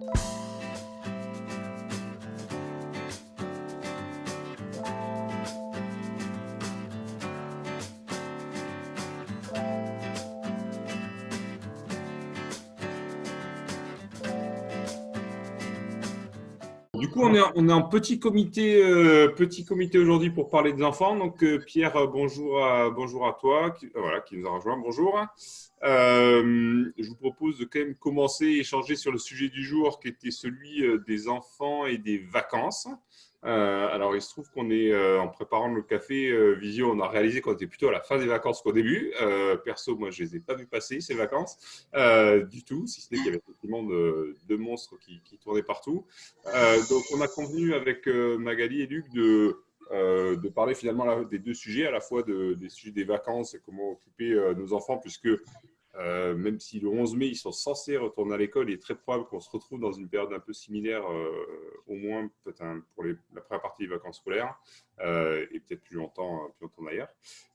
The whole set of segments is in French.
Du coup, on est en petit comité aujourd'hui pour parler des enfants. Donc, Pierre, bonjour à toi, voilà, qui nous a rejoint. Bonjour. Je vous propose de quand même commencer à échanger sur le sujet du jour, qui était celui des enfants et des vacances. Alors, il se trouve qu'on est en préparant le café visio, on a réalisé qu'on était plutôt à la fin des vacances qu'au début. Perso, moi, je les ai pas vus passer ces vacances du tout, si ce n'est qu'il y avait effectivement de monstres qui tournaient partout. Donc, on a convenu avec Magali et Luc de parler finalement des deux sujets, à la fois des sujets des vacances et comment occuper nos enfants, puisque même si le 11 mai, ils sont censés retourner à l'école, il est très probable qu'on se retrouve dans une période un peu similaire, au moins peut-être pour la première partie des vacances scolaires, et peut-être plus longtemps d'ailleurs.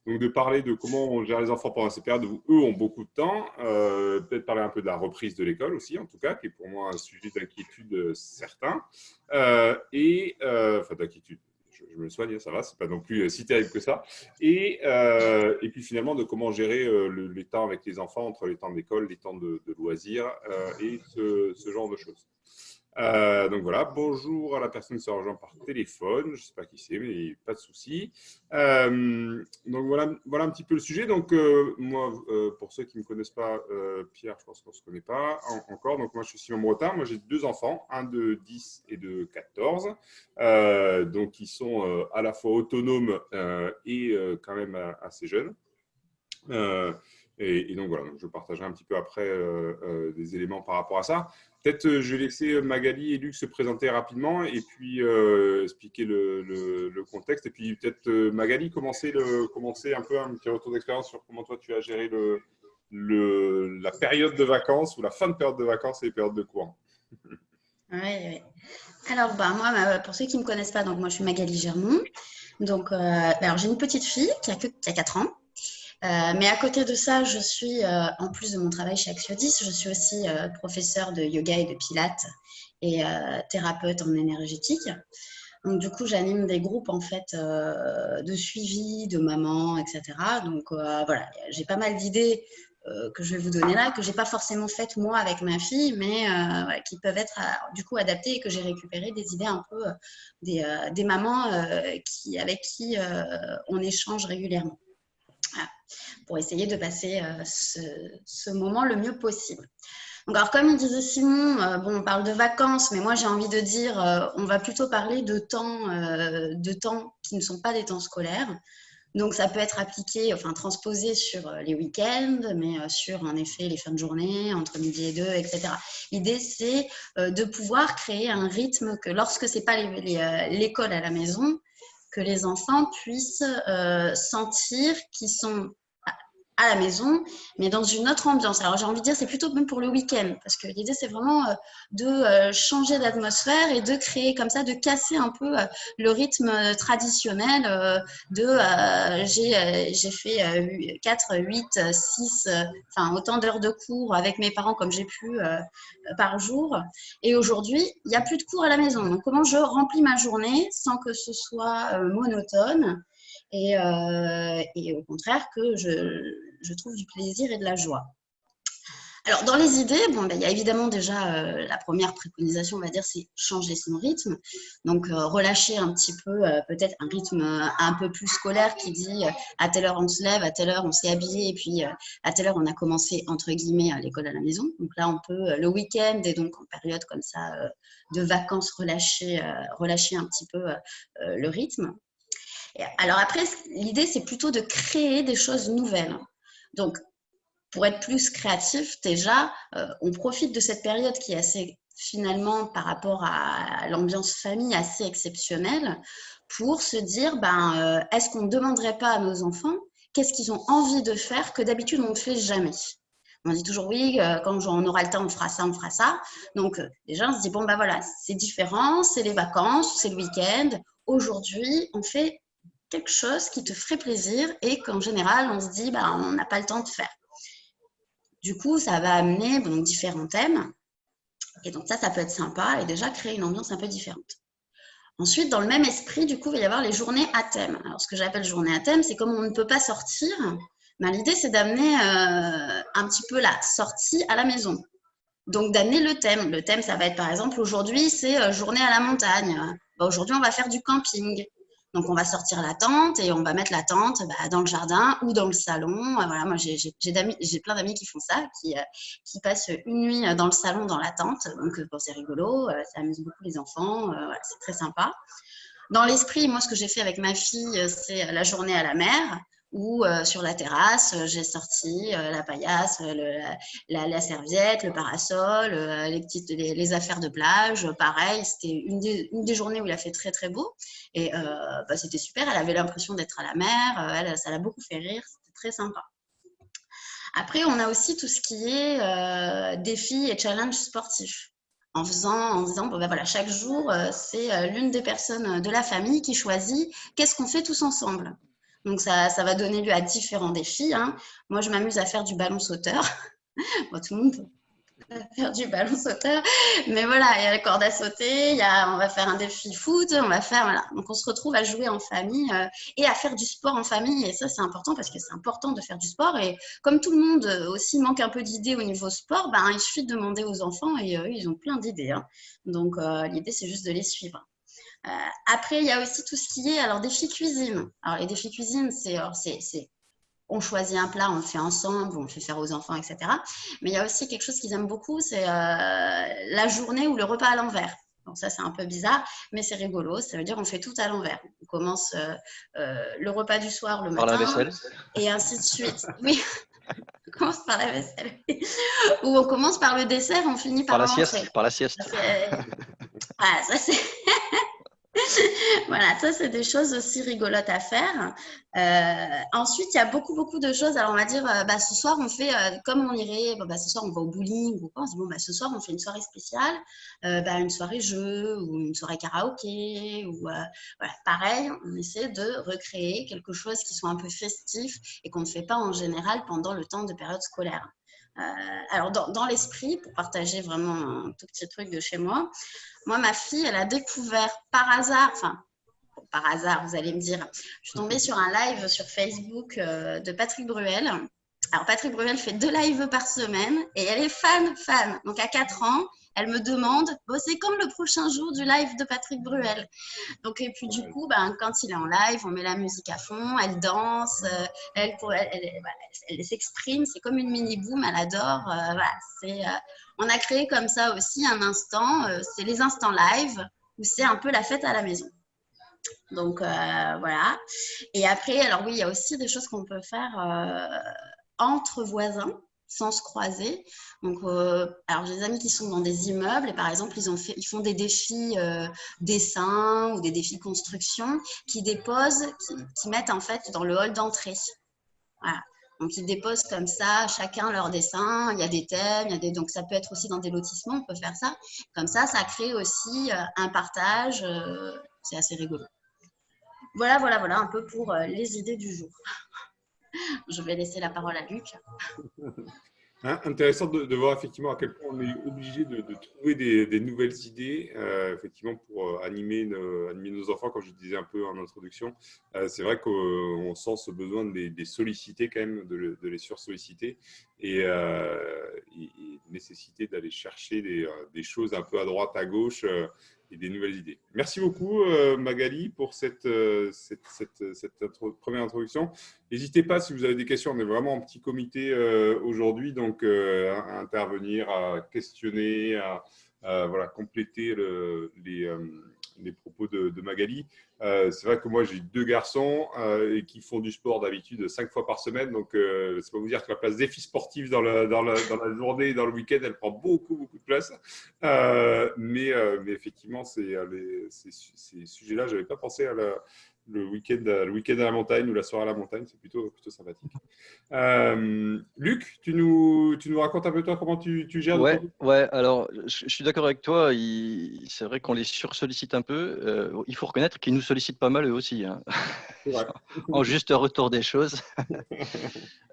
Donc, de parler de comment on gère les enfants pendant ces périodes où eux ont beaucoup de temps, peut-être parler un peu de la reprise de l'école aussi, en tout cas, qui est pour moi un sujet d'inquiétude certain, enfin d'inquiétude. Je me soigne, ça va, c'est pas non plus si terrible que ça. Et puis finalement, de comment gérer les temps avec les enfants, entre les temps d'école, les temps de loisirs et ce genre de choses. Donc voilà, bonjour à la personne qui se rejoint par téléphone. Je ne sais pas qui c'est, mais pas de souci. Donc voilà un petit peu le sujet. Donc moi, pour ceux qui ne me connaissent pas, Pierre, je pense qu'on ne se connaît pas encore. Donc moi, je suis Simon Bretin. Moi, j'ai deux enfants, un de 10 et de 14. Donc ils sont à la fois autonomes et quand même assez jeunes. Et donc voilà, donc je partagerai un petit peu après des éléments par rapport à ça. Peut-être je vais laisser Magali et Luc se présenter rapidement et puis expliquer le contexte. Et puis peut-être Magali, commencer un peu un petit retour d'expérience sur comment toi tu as géré la période de vacances ou la fin de période de vacances et les périodes de cours. Oui, oui. Alors, moi, pour ceux qui ne me connaissent pas, donc moi, je suis Magali Germont. Donc, alors, j'ai une petite fille qui a 4 ans. Mais à côté de ça, je suis, en plus de mon travail chez Axiodis, je suis aussi professeure de yoga et de pilates et thérapeute en énergétique. Donc, du coup, j'anime des groupes en fait de suivi de mamans, etc. Donc, voilà, j'ai pas mal d'idées que je vais vous donner là, que j'ai pas forcément faites moi avec ma fille, mais voilà, qui peuvent être du coup adaptées et que j'ai récupéré des idées un peu des mamans avec qui on échange régulièrement. Voilà, pour essayer de passer ce moment le mieux possible. Donc, alors, comme il disait Simon, on parle de vacances, mais moi j'ai envie de dire, on va plutôt parler de temps qui ne sont pas des temps scolaires. Donc, ça peut être appliqué, enfin transposé sur les week-ends, mais sur en effet les fins de journée, entre midi et 2, etc. L'idée, c'est de pouvoir créer un rythme que lorsque ce n'est pas l'école à la maison, que les enfants puissent sentir qu'ils sont à la maison, mais dans une autre ambiance. Alors, j'ai envie de dire, c'est plutôt même pour le week-end, parce que l'idée, c'est vraiment de changer d'atmosphère et de créer comme ça, de casser un peu le rythme traditionnel j'ai fait 4, 8, 6, enfin, autant d'heures de cours avec mes parents comme j'ai pu par jour. Et aujourd'hui, il n'y a plus de cours à la maison. Donc, comment je remplis ma journée sans que ce soit monotone et au contraire que je trouve du plaisir et de la joie. Alors, dans les idées, il y a évidemment déjà la première préconisation, on va dire, c'est changer son rythme. Donc, relâcher un petit peu, peut-être un rythme un peu plus scolaire qui dit à telle heure on se lève, à telle heure on s'est habillé, et puis à telle heure on a commencé, entre guillemets, à l'école à la maison. Donc là, on peut, le week-end et donc en période comme ça de vacances, relâcher un petit peu le rythme. Alors après, l'idée, c'est plutôt de créer des choses nouvelles. Donc, pour être plus créatif, déjà, on profite de cette période qui est assez, finalement, par rapport à l'ambiance famille, assez exceptionnelle, pour se dire, est-ce qu'on ne demanderait pas à nos enfants qu'est-ce qu'ils ont envie de faire que d'habitude, on ne fait jamais? On dit toujours oui, quand on aura le temps, on fera ça, on fera ça. Donc, déjà, on se dit, voilà, c'est différent, c'est les vacances, c'est le week-end. Aujourd'hui, on fait quelque chose qui te ferait plaisir et qu'en général, on se dit, on n'a pas le temps de faire. Du coup, ça va amener différents thèmes. Et donc ça peut être sympa et déjà créer une ambiance un peu différente. Ensuite, dans le même esprit, du coup, il va y avoir les journées à thème. Alors, ce que j'appelle journée à thème, c'est comme on ne peut pas sortir, ben, l'idée, c'est d'amener un petit peu la sortie à la maison. Donc, d'amener le thème. Le thème, ça va être, par exemple, aujourd'hui, c'est journée à la montagne. Ben, aujourd'hui, on va faire du camping. Donc, on va sortir la tente et on va mettre la tente dans le jardin ou dans le salon. Voilà, moi, j'ai plein d'amis qui font ça, qui passent une nuit dans le salon, dans la tente. Donc, bon, c'est rigolo, ça amuse beaucoup les enfants. Voilà, c'est très sympa. Dans l'esprit, moi, ce que j'ai fait avec ma fille, c'est la journée à la mer où sur la terrasse, j'ai sorti la paillasse, la serviette, le parasol, les affaires de plage. Pareil, c'était une des journées où il a fait très, très beau. Et c'était super. Elle avait l'impression d'être à la mer. Ça l'a beaucoup fait rire. C'était très sympa. Après, on a aussi tout ce qui est défis et challenges sportifs. En disant, bon, ben voilà, chaque jour, c'est l'une des personnes de la famille qui choisit qu'est-ce qu'on fait tous ensemble. Donc, ça va donner lieu à différents défis, hein. Moi, je m'amuse à faire du ballon sauteur. Bon, tout le monde peut faire du ballon sauteur. Mais voilà, il y a la corde à sauter, on va faire un défi foot, voilà. Donc, on se retrouve à jouer en famille et à faire du sport en famille. Et ça, c'est important parce que c'est important de faire du sport. Et comme tout le monde aussi manque un peu d'idées au niveau sport, il suffit de demander aux enfants et ils ont plein d'idées, hein. Donc, l'idée, c'est juste de les suivre. Après, il y a aussi tout ce qui est défi cuisine. Alors, les défis cuisine, on choisit un plat, on le fait ensemble, on le fait faire aux enfants, etc. Mais il y a aussi quelque chose qu'ils aiment beaucoup, c'est la journée ou le repas à l'envers. Donc ça, c'est un peu bizarre, mais c'est rigolo. Ça veut dire qu'on fait tout à l'envers. On commence le repas du soir le Par la matin vaisselle. et ainsi de suite. Oui, on commence par la vaisselle. Ou on commence par le dessert, on finit Par par la l'entrée. sieste. Par la sieste. Ça, c'est… Voilà, ça, c'est des choses aussi rigolotes à faire. Ensuite, il y a beaucoup, beaucoup de choses. Alors, on va dire, ce soir, on fait comme on irait, ce soir, on va au bowling ou quoi. On se dit, ce soir, on fait une soirée spéciale, une soirée jeu ou une soirée karaoké. Ou, voilà, pareil, on essaie de recréer quelque chose qui soit un peu festif et qu'on ne fait pas en général pendant le temps de période scolaire. Alors, dans l'esprit, pour partager vraiment un tout petit truc de chez moi, ma fille, elle a découvert par hasard, par hasard, vous allez me dire, je suis tombée sur un live sur Facebook de Patrick Bruel. Alors, Patrick Bruel fait 2 lives par semaine et elle est fan. Donc, à 4 ans, elle me demande, c'est quand le prochain jour du live de Patrick Bruel? Donc, et puis, du coup, quand il est en live, on met la musique à fond, elle danse, elle s'exprime, c'est comme une mini-boom, elle adore. Voilà, on a créé comme ça aussi un instant, c'est les instants live, où c'est un peu la fête à la maison. Donc, voilà. Et après, alors oui, il y a aussi des choses qu'on peut faire entre voisins, sans se croiser. Donc, alors j'ai des amis qui sont dans des immeubles et par exemple, ils font des défis dessin ou des défis construction qui mettent en fait dans le hall d'entrée. Voilà. Donc, ils déposent comme ça, chacun leur dessin. Il y a des thèmes, donc ça peut être aussi dans des lotissements, on peut faire ça. Comme ça crée aussi un partage. C'est assez rigolo. Voilà, un peu pour les idées du jour. Je vais laisser la parole à Luc. Intéressant de voir effectivement à quel point on est obligé de trouver des nouvelles idées effectivement pour animer nos enfants, comme je disais un peu en introduction. C'est vrai qu'on sent ce besoin de les solliciter quand même, de les sursolliciter et nécessité d'aller chercher des choses un peu à droite, à gauche et des nouvelles idées. Merci beaucoup Magali pour cette première introduction. N'hésitez pas si vous avez des questions, on est vraiment en petit comité aujourd'hui, donc à intervenir, à questionner, à compléter les propos de Magali. C'est vrai que moi j'ai 2 garçons et qui font du sport d'habitude 5 fois par semaine, donc c'est pas vous dire que la place défi sportif dans la journée et dans le week-end elle prend beaucoup de place, mais effectivement ces sujets-là, j'avais pas pensé le week-end à la montagne ou la soirée à la montagne, c'est plutôt sympathique. Luc, tu nous racontes un peu toi comment tu gères de ton Ouais, côté? ouais, alors je suis d'accord avec toi, c'est vrai qu'on les sursollicite un peu. Il faut reconnaître qu'ils nous sollicitent pas mal eux aussi, hein. C'est vrai. En juste retour des choses.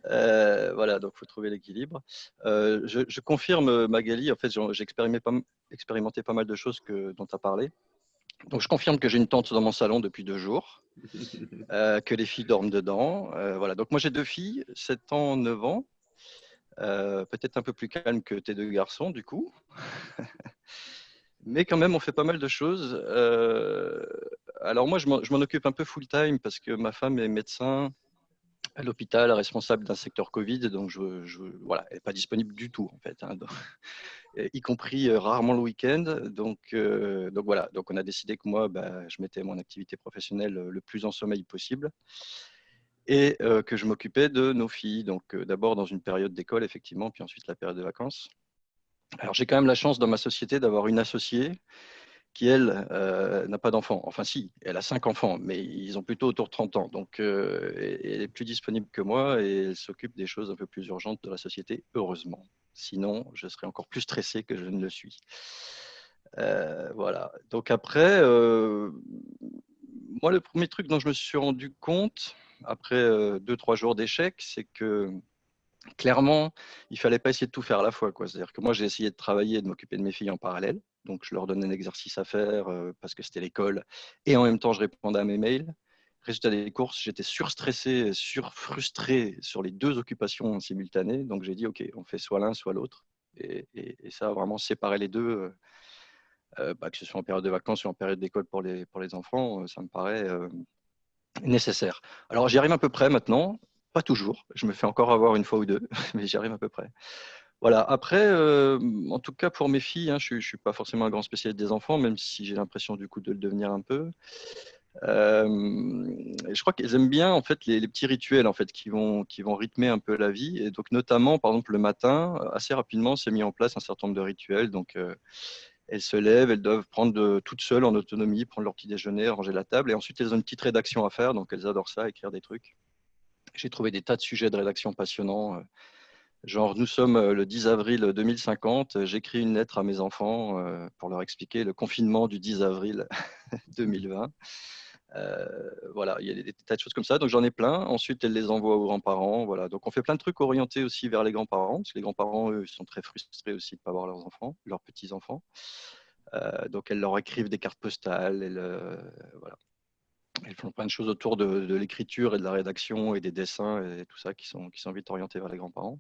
Voilà, donc il faut trouver l'équilibre. Je confirme, Magali, en fait, j'ai expérimenté pas mal de choses dont tu as parlé. Donc je confirme que j'ai une tente dans mon salon depuis 2 jours, que les filles dorment dedans. Voilà, donc moi j'ai 2 filles, 7 ans, 9 ans. Peut-être un peu plus calme que tes 2 garçons, du coup. Mais quand même, on fait pas mal de choses. Alors moi, je m'en occupe un peu full-time parce que ma femme est médecin à l'hôpital, responsable d'un secteur Covid, donc voilà, elle n'est pas disponible du tout en fait, hein, y compris rarement le week-end. Donc voilà, donc on a décidé que moi, bah, je mettais mon activité professionnelle le plus en sommeil possible et que je m'occupais de nos filles. Donc d'abord dans une période d'école effectivement, puis ensuite la période de vacances. Alors j'ai quand même la chance dans ma société d'avoir une associée qui, elle, n'a pas d'enfants. Enfin, si, elle a 5 enfants, mais ils ont plutôt autour de 30 ans. Donc, elle est plus disponible que moi et elle s'occupe des choses un peu plus urgentes de la société, heureusement. Sinon, je serais encore plus stressé que je ne le suis. Voilà. Donc après, moi, le premier truc dont je me suis rendu compte, après 2-3 jours d'échec, c'est que clairement, il fallait pas essayer de tout faire à la fois, quoi. C'est-à-dire que moi, j'ai essayé de travailler et de m'occuper de mes filles en parallèle. Donc, je leur donnais un exercice à faire parce que c'était l'école. Et en même temps, je répondais à mes mails. Résultat des courses, j'étais surstressé, surfrustré sur les 2 occupations simultanées. Donc, j'ai dit, OK, on fait soit l'un, soit l'autre. Et ça, vraiment séparer les deux, bah, que ce soit en période de vacances ou en période d'école pour les enfants, ça me paraît nécessaire. Alors, j'y arrive à peu près maintenant. Pas toujours. Je me fais encore avoir une fois ou deux, mais j'y arrive à peu près. Voilà. Après, en tout cas pour mes filles, hein, je suis pas forcément un grand spécialiste des enfants, même si j'ai l'impression du coup de le devenir un peu. Et je crois qu'elles aiment bien en fait les petits rituels en fait qui vont rythmer un peu la vie. Et donc notamment, par exemple, le matin, assez rapidement, s'est mis en place un certain nombre de rituels. Donc elles se lèvent, elles doivent prendre toutes seules en autonomie, prendre leur petit déjeuner, ranger la table, et ensuite elles ont une petite rédaction à faire. Donc elles adorent ça, écrire des trucs. J'ai trouvé des tas de sujets de rédaction passionnants. Genre, nous sommes le 10 avril 2050. J'écris une lettre à mes enfants pour leur expliquer le confinement du 10 avril 2020. Voilà, il y a des tas de choses comme ça. Donc, j'en ai plein. Ensuite, elle les envoie aux grands-parents. Voilà. Donc, on fait plein de trucs orientés aussi vers les grands-parents, parce que les grands-parents, eux, sont très frustrés aussi de ne pas voir leurs enfants, leurs petits-enfants. Donc, elles leur écrivent des cartes postales. Voilà. Elles font plein de choses autour de l'écriture et de la rédaction et des dessins et tout ça qui sont vite orientés vers les grands-parents.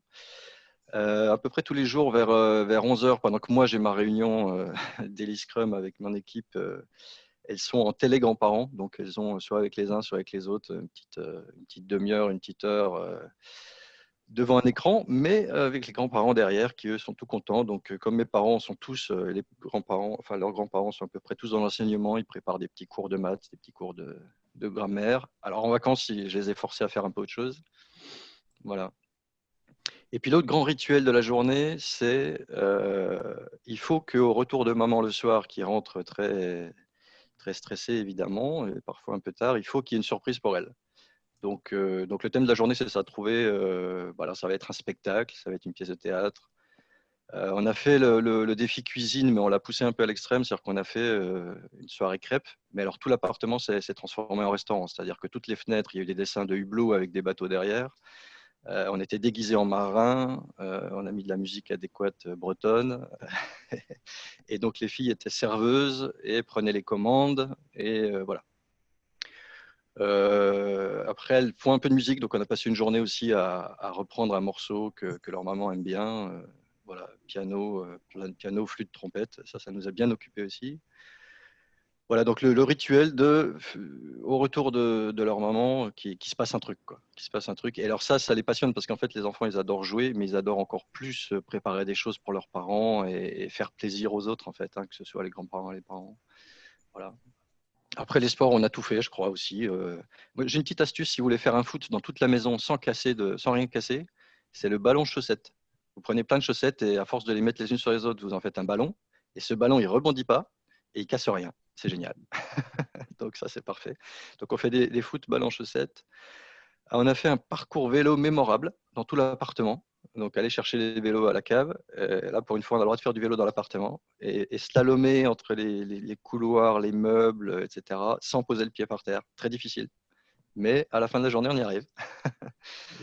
À peu près tous les jours vers 11 heures, pendant que moi j'ai ma réunion Daily Scrum avec mon équipe, elles sont en télé-grands-parents. Donc elles ont soit avec les uns, soit avec les autres, une petite demi-heure, une petite heure devant un écran, mais avec les grands-parents derrière qui eux sont tout contents. Donc comme mes parents sont tous, les grands-parents, enfin leurs grands-parents sont à peu près tous dans l'enseignement, ils préparent des petits cours de maths, des petits cours de grammaire. Alors en vacances, je les ai forcés à faire un peu autre chose. Voilà. Et puis l'autre grand rituel de la journée, c'est il faut qu'au retour de maman le soir, qui rentre très, très stressée évidemment, et parfois un peu tard, il faut qu'il y ait une surprise pour elle. Donc le thème de la journée, c'est ça, trouver, voilà, ça va être un spectacle, ça va être une pièce de théâtre. On a fait le défi cuisine, mais on l'a poussé un peu à l'extrême, c'est-à-dire qu'on a fait une soirée crêpes, mais alors tout l'appartement s'est transformé en restaurant, c'est-à-dire que toutes les fenêtres, il y a eu des dessins de hublots avec des bateaux derrière. On était déguisés en marins, on a mis de la musique adéquate bretonne. Et donc les filles étaient serveuses et prenaient les commandes. Et voilà. Après, elles font un peu de musique, donc on a passé une journée aussi à reprendre un morceau que leur maman aime bien. Voilà, piano, piano, flûte, trompette, ça nous a bien occupés aussi. Voilà, donc le rituel au retour de leur maman, qui se passe un truc, quoi. Qui se passe un truc. Et alors ça les passionne parce qu'en fait, les enfants, ils adorent jouer, mais ils adorent encore plus préparer des choses pour leurs parents et faire plaisir aux autres, en fait, hein, que ce soit les grands-parents et les parents. Voilà. Après les sports, on a tout fait, je crois aussi. Moi, j'ai une petite astuce si vous voulez faire un foot dans toute la maison sans rien casser, c'est le ballon chaussette. Vous prenez plein de chaussettes et à force de les mettre les unes sur les autres, vous en faites un ballon. Et ce ballon, il rebondit pas et il casse rien. C'est génial. Donc ça, c'est parfait. Donc on fait des footballs en chaussettes. On a fait un parcours vélo mémorable dans tout l'appartement. Donc aller chercher les vélos à la cave. Là, pour une fois, on a le droit de faire du vélo dans l'appartement et slalomer entre les couloirs, les meubles, etc., sans poser le pied par terre. Très difficile. Mais à la fin de la journée, on y arrive.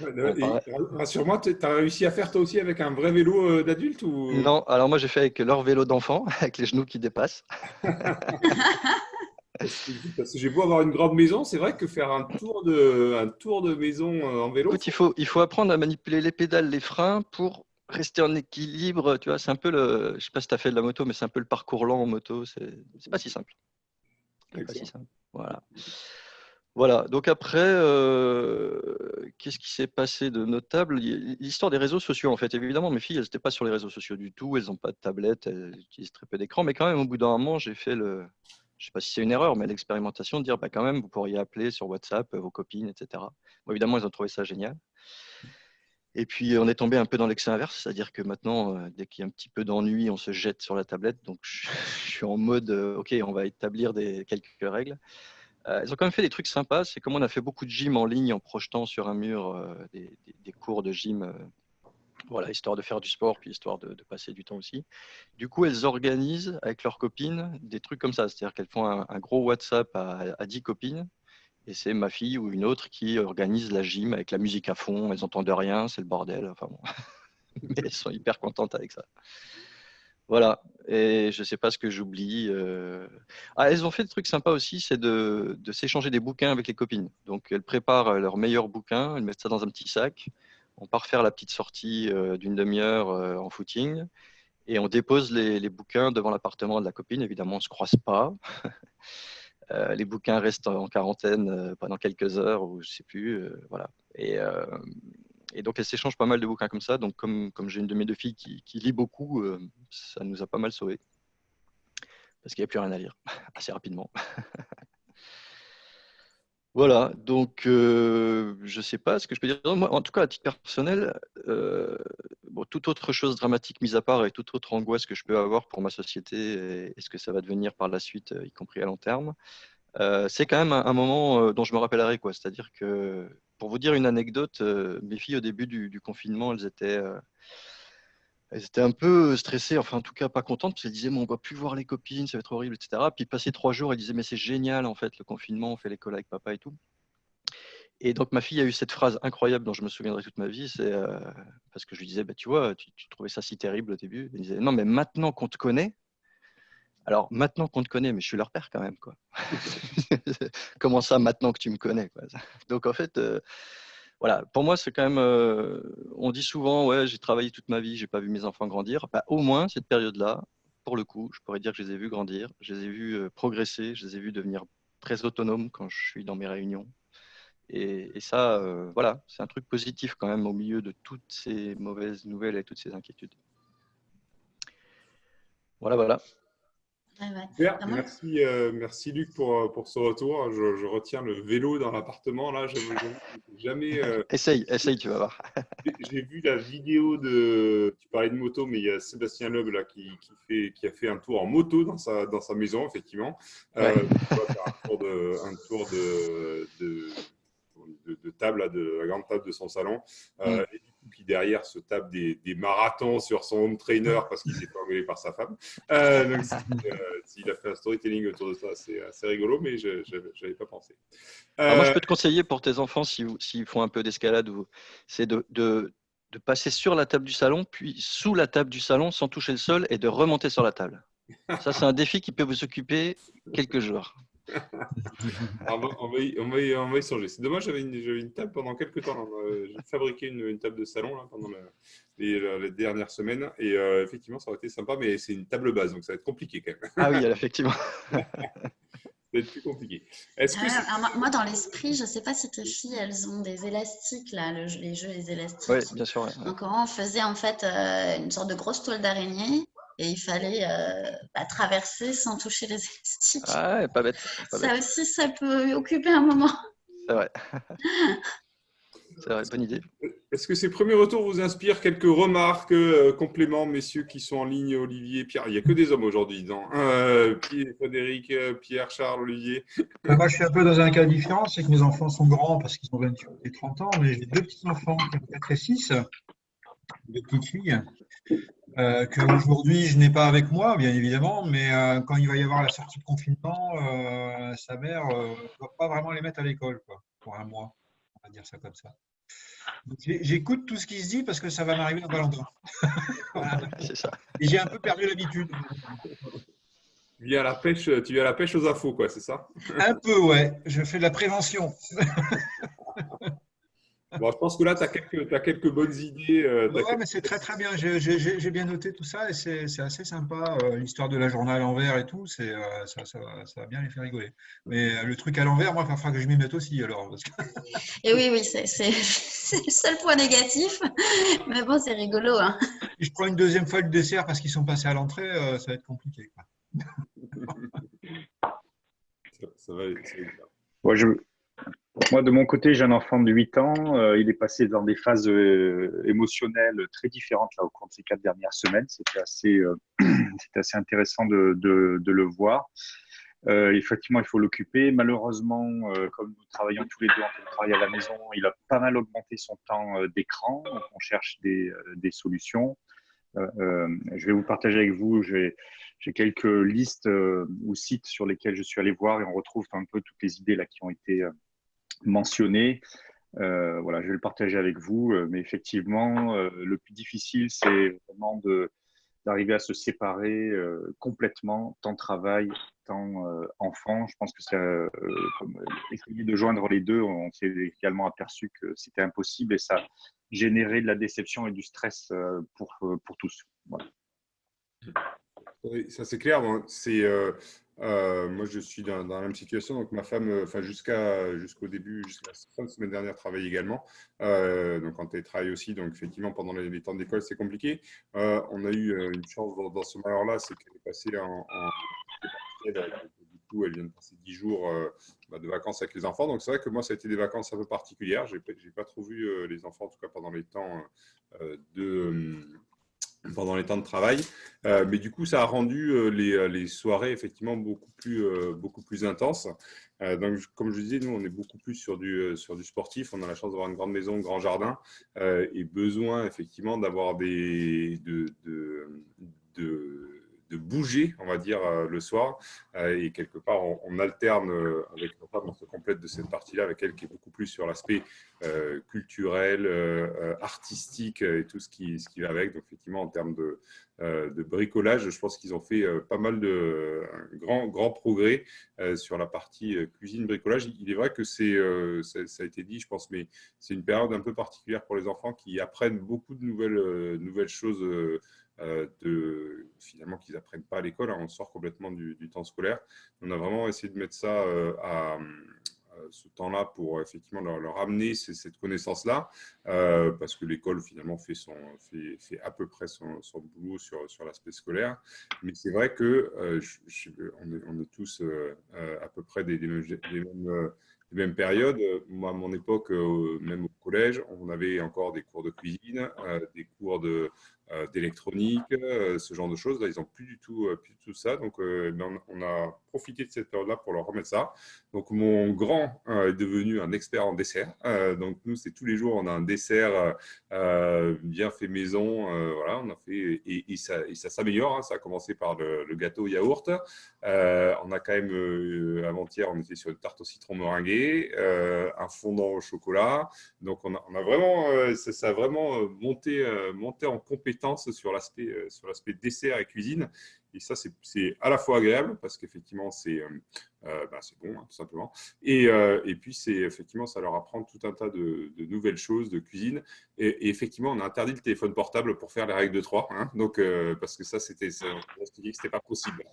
Bon, Et rassure-moi, tu as réussi à faire toi aussi avec un vrai vélo d'adulte ou... non, alors moi j'ai fait avec leur vélo d'enfant, avec les genoux qui dépassent. Parce que j'ai beau avoir une grande maison, c'est vrai que faire un tour de maison en vélo, Écoute, il faut apprendre à manipuler les pédales, les freins pour rester en équilibre. Tu vois, c'est un peu le. Je sais pas si tu as fait de la moto, mais c'est un peu le parcours lent en moto. C'est pas si simple. C'est pas si excellent. simple. Voilà. Voilà. Donc après, qu'est-ce qui s'est passé de notable? L'histoire des réseaux sociaux, en fait. Évidemment, mes filles, elles n'étaient pas sur les réseaux sociaux du tout. Elles n'ont pas de tablette. Elles utilisent très peu d'écran. Mais quand même, au bout d'un moment, j'ai fait le. Je sais pas si c'est une erreur, mais l'expérimentation de dire, bah, quand même, vous pourriez appeler sur WhatsApp vos copines, etc. Bon, évidemment, elles ont trouvé ça génial. Et puis, on est tombé un peu dans l'excès inverse, c'est-à-dire que maintenant, dès qu'il y a un petit peu d'ennui, on se jette sur la tablette. Donc, je suis en mode, OK, on va établir quelques règles. Ils ont quand même fait des trucs sympas. C'est comme on a fait beaucoup de gym en ligne en projetant sur un mur des cours de gym, voilà, histoire de faire du sport, puis histoire de passer du temps aussi. Du coup, elles organisent avec leurs copines des trucs comme ça. C'est-à-dire qu'elles font un gros WhatsApp à 10 copines. Et c'est ma fille ou une autre qui organise la gym avec la musique à fond. Elles n'entendent rien, c'est le bordel. Enfin bon. Mais elles sont hyper contentes avec ça. Voilà. Et je ne sais pas ce que j'oublie. Ah, elles ont fait des trucs sympas aussi, c'est de s'échanger des bouquins avec les copines. Donc elles préparent leurs meilleurs bouquins, elles mettent ça dans un petit sac. On part faire la petite sortie d'une demi-heure en footing et on dépose les bouquins devant l'appartement de la copine. Évidemment, on ne se croise pas. Les bouquins restent en quarantaine pendant quelques heures ou je sais plus, voilà. Et donc, elle s'échange pas mal de bouquins comme ça. Donc, comme j'ai une de mes deux filles qui lit beaucoup, ça nous a pas mal sauvés parce qu'il n'y a plus rien à lire assez rapidement. Voilà, donc je ne sais pas ce que je peux dire. Moi, en tout cas, à titre personnel, bon, toute autre chose dramatique mise à part et toute autre angoisse que je peux avoir pour ma société et ce que ça va devenir par la suite, y compris à long terme, c'est quand même un moment dont je me rappellerai, quoi. C'est-à-dire que, pour vous dire une anecdote, mes filles au début du confinement, elles étaient un peu stressées, enfin en tout cas pas contentes, parce qu'elles disaient, bon, on ne va plus voir les copines, ça va être horrible, etc. Puis passé 3 jours, elles disaient, mais c'est génial en fait, le confinement, on fait l'école avec papa et tout. Et donc ma fille a eu cette phrase incroyable dont je me souviendrai toute ma vie, c'est parce que je lui disais, bah, tu vois, tu trouvais ça si terrible au début. Elle disait, non, mais maintenant qu'on te connaît, alors maintenant qu'on te connaît, mais je suis leur père quand même, quoi. Comment ça, maintenant que tu me connais, quoi. Donc en fait, voilà, pour moi, c'est quand même. On dit souvent, ouais, j'ai travaillé toute ma vie, j'ai pas vu mes enfants grandir. Bah, au moins cette période-là, pour le coup, je pourrais dire que je les ai vus grandir, je les ai vus progresser, je les ai vus devenir très autonomes quand je suis dans mes réunions. Et ça, voilà, c'est un truc positif quand même au milieu de toutes ces mauvaises nouvelles et toutes ces inquiétudes. Voilà, voilà. Ouais, ouais. Super, Moi, merci Luc pour ce retour. Je retiens le vélo dans l'appartement. Là, j'avoue que j'ai jamais. Essaye, tu vas voir. J'ai vu la vidéo de. Tu parlais de moto, mais il y a Sébastien Loeb là, qui a fait un tour en moto dans sa maison, effectivement. Ouais. Tu vois, faire un tour de table, là, de la grande table de son salon. Et du coup, qui derrière se tape des marathons sur son home trainer parce qu'il s'est fait engueuler par sa femme. Donc, s'il a fait un storytelling autour de ça, c'est assez rigolo, mais je n'avais pas pensé. Alors moi, je peux te conseiller pour tes enfants, s'ils font un peu d'escalade, c'est de passer sur la table du salon, puis sous la table du salon, sans toucher le sol, et de remonter sur la table. Ça, c'est un défi qui peut vous occuper quelques jours. On va y songer. C'est dommage, j'avais une table pendant quelques temps. J'ai fabriqué une table de salon là, pendant les dernières semaines. Et effectivement, ça aurait été sympa, mais c'est une table basse, donc ça va être compliqué quand même. Ah oui, effectivement. Ça va être plus compliqué. Est-ce que c'est... alors, moi, dans l'esprit, je ne sais pas si tes filles, elles ont des élastiques, là, les jeux, les élastiques. Oui, bien sûr. Ouais. Donc, on faisait en fait une sorte de grosse toile d'araignée et il fallait traverser sans toucher les élastiques. Ah, ouais, pas bête. Ça aussi, ça peut occuper un moment. C'est vrai. C'est vrai, bonne idée. Est-ce que ces premiers retours vous inspirent quelques remarques, compléments, messieurs qui sont en ligne, Olivier, Pierre? Il n'y a que des hommes aujourd'hui, non? Pierre, Frédéric, Pierre, Charles, Olivier. Moi, je suis un peu dans un cas différent, c'est que mes enfants sont grands parce qu'ils ont 28 et 30 ans, mais j'ai deux petits-enfants qui ont 4 et 6, deux petites filles, qu'aujourd'hui je n'ai pas avec moi, bien évidemment, mais quand il va y avoir la sortie de confinement, sa mère ne va pas vraiment les mettre à l'école, quoi, pour un mois, on va dire ça comme ça. Donc, j'écoute tout ce qui se dit parce que ça va m'arriver dans pas longtemps. Voilà. C'est ça. Et j'ai un peu perdu l'habitude. Tu viens à la pêche aux infos, quoi, c'est ça? Un peu, ouais. Je fais de la prévention. Bon, je pense que là, tu as quelques bonnes idées. Ouais, mais c'est très très bien. J'ai bien noté tout ça et c'est assez sympa. L'histoire de la journée à l'envers et tout, ça va bien les faire rigoler. Mais le truc à l'envers, moi, il faudra que je m'y mette aussi alors. Et oui, c'est le seul point négatif. Mais bon, c'est rigolo, hein. Si je prends une deuxième fois le dessert parce qu'ils sont passés à l'entrée, ça va être compliqué, quoi. Ça va être bien. Moi, moi, de mon côté, j'ai un enfant de 8 ans. Il est passé dans des phases émotionnelles très différentes là, au cours de ces 4 dernières semaines. C'était assez intéressant de le voir. Effectivement, il faut l'occuper. Malheureusement, comme nous travaillons tous les deux en télétravail à la maison, il a pas mal augmenté son temps d'écran. Donc, on cherche des solutions. Je vais vous partager avec vous. J'ai quelques listes ou sites sur lesquels je suis allé voir et on retrouve un peu toutes les idées là qui ont été mentionnées. Voilà, je vais le partager avec vous. Mais effectivement, le plus difficile, c'est vraiment d'arriver à se séparer complètement, temps travail, temps enfant. Je pense que c'est comme essayer de joindre les deux. On s'est également aperçu que c'était impossible et ça générait de la déception et du stress pour tous. Voilà. Oui, ça c'est clair. Bon, moi, je suis dans la même situation. Donc, ma femme, jusqu'au début, jusqu'à la fin de semaine dernière, travaille également. Donc, en télétravail aussi. Donc, effectivement, pendant les temps d'école, c'est compliqué. On a eu une chance dans ce malheur-là, c'est qu'elle est passée en du coup, elle vient de passer 10 jours de vacances avec les enfants. Donc, c'est vrai que moi, ça a été des vacances un peu particulières. Je n'ai pas trop vu les enfants, en tout cas pendant les temps pendant les temps de travail. Mais du coup, ça a rendu les soirées effectivement beaucoup plus intenses. Donc, comme je disais, nous, on est beaucoup plus sur du sportif. On a la chance d'avoir une grande maison, un grand jardin et besoin effectivement d'avoir de bouger, on va dire, le soir. Et quelque part, on alterne avec nos femmes, on se complète de cette partie-là avec elle qui est beaucoup plus sur l'aspect culturel, artistique et tout ce qui va avec. Donc, effectivement, en termes de bricolage, je pense qu'ils ont fait pas mal grands progrès sur la partie cuisine, bricolage. Il est vrai que ça a été dit, je pense, mais c'est une période un peu particulière pour les enfants qui apprennent beaucoup de nouvelles choses finalement qu'ils n'apprennent pas à l'école. On sort complètement du temps scolaire. On a vraiment essayé de mettre ça à ce temps-là pour effectivement leur amener cette connaissance-là, parce que l'école finalement fait à peu près son boulot sur l'aspect scolaire. Mais c'est vrai que on est tous à peu près des mêmes périodes. Moi, à mon époque, même au collège, on avait encore des cours de cuisine, des cours d'électronique, ce genre de choses. Là, ils n'ont plus du tout ça. Donc, on a profité de cette période-là pour leur remettre ça. Donc, mon grand est devenu un expert en dessert. Donc, nous, c'est tous les jours, on a un dessert bien fait maison. Voilà, on a fait et ça s'améliore. Hein. Ça a commencé par le gâteau yaourt. On a quand même, avant-hier, on était sur une tarte au citron meringuée, un fondant au chocolat. Donc, on a vraiment, ça a vraiment monté en compétence sur l'aspect dessert et cuisine. Et ça, c'est à la fois agréable parce qu'effectivement, c'est bon, hein, tout simplement. Et puis, effectivement, ça leur apprend tout un tas de nouvelles choses de cuisine. Et effectivement, on a interdit le téléphone portable pour faire les règles de 3. Hein, donc, parce que ça, on expliquait que ce n'était pas possible.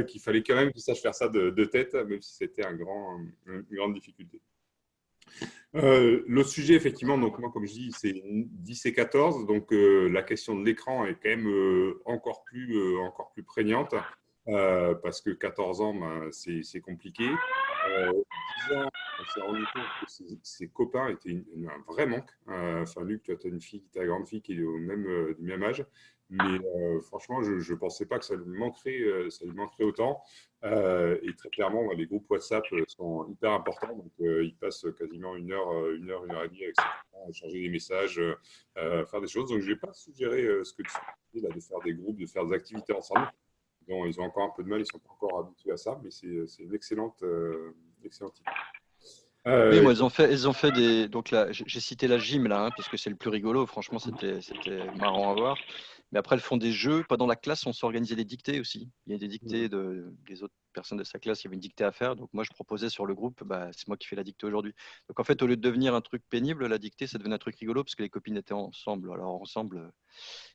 Qu'il fallait quand même qu'ils sachent faire ça de tête, même si c'était une grande difficulté. L'autre sujet, effectivement, donc moi, comme je dis, c'est 10 et 14. Donc, la question de l'écran est quand même encore plus prégnante. parce que 14 ans, ben, c'est compliqué. 10 ans, on s'est rendu compte que ses copains étaient un vrai manque. Enfin, Luc, tu as une fille, ta grande fille qui est du même âge. Mais franchement, je ne pensais pas que ça lui manquerait autant. Et très clairement, les groupes WhatsApp sont hyper importants. Donc, ils passent quasiment une heure et demie avec ses copains à échanger des messages, faire des choses. Donc, je ne vais pas suggérer ce que tu fais là, de faire des groupes, de faire des activités ensemble. Ils ont encore un peu de mal, ils ne sont pas encore habitués à ça, mais c'est une excellente idée. Oui, moi, elles ont fait des. Donc là, j'ai cité la gym là, parce que c'est le plus rigolo. Franchement, c'était marrant à voir. Mais après, elles font des jeux. Pendant la classe, on s'organisait des dictées aussi. Il y a des dictées des autres personnes de sa classe. Il y avait une dictée à faire. Donc moi, je proposais sur le groupe, c'est moi qui fais la dictée aujourd'hui. Donc en fait, au lieu de devenir un truc pénible, la dictée, ça devenait un truc rigolo parce que les copines étaient ensemble. Alors ensemble,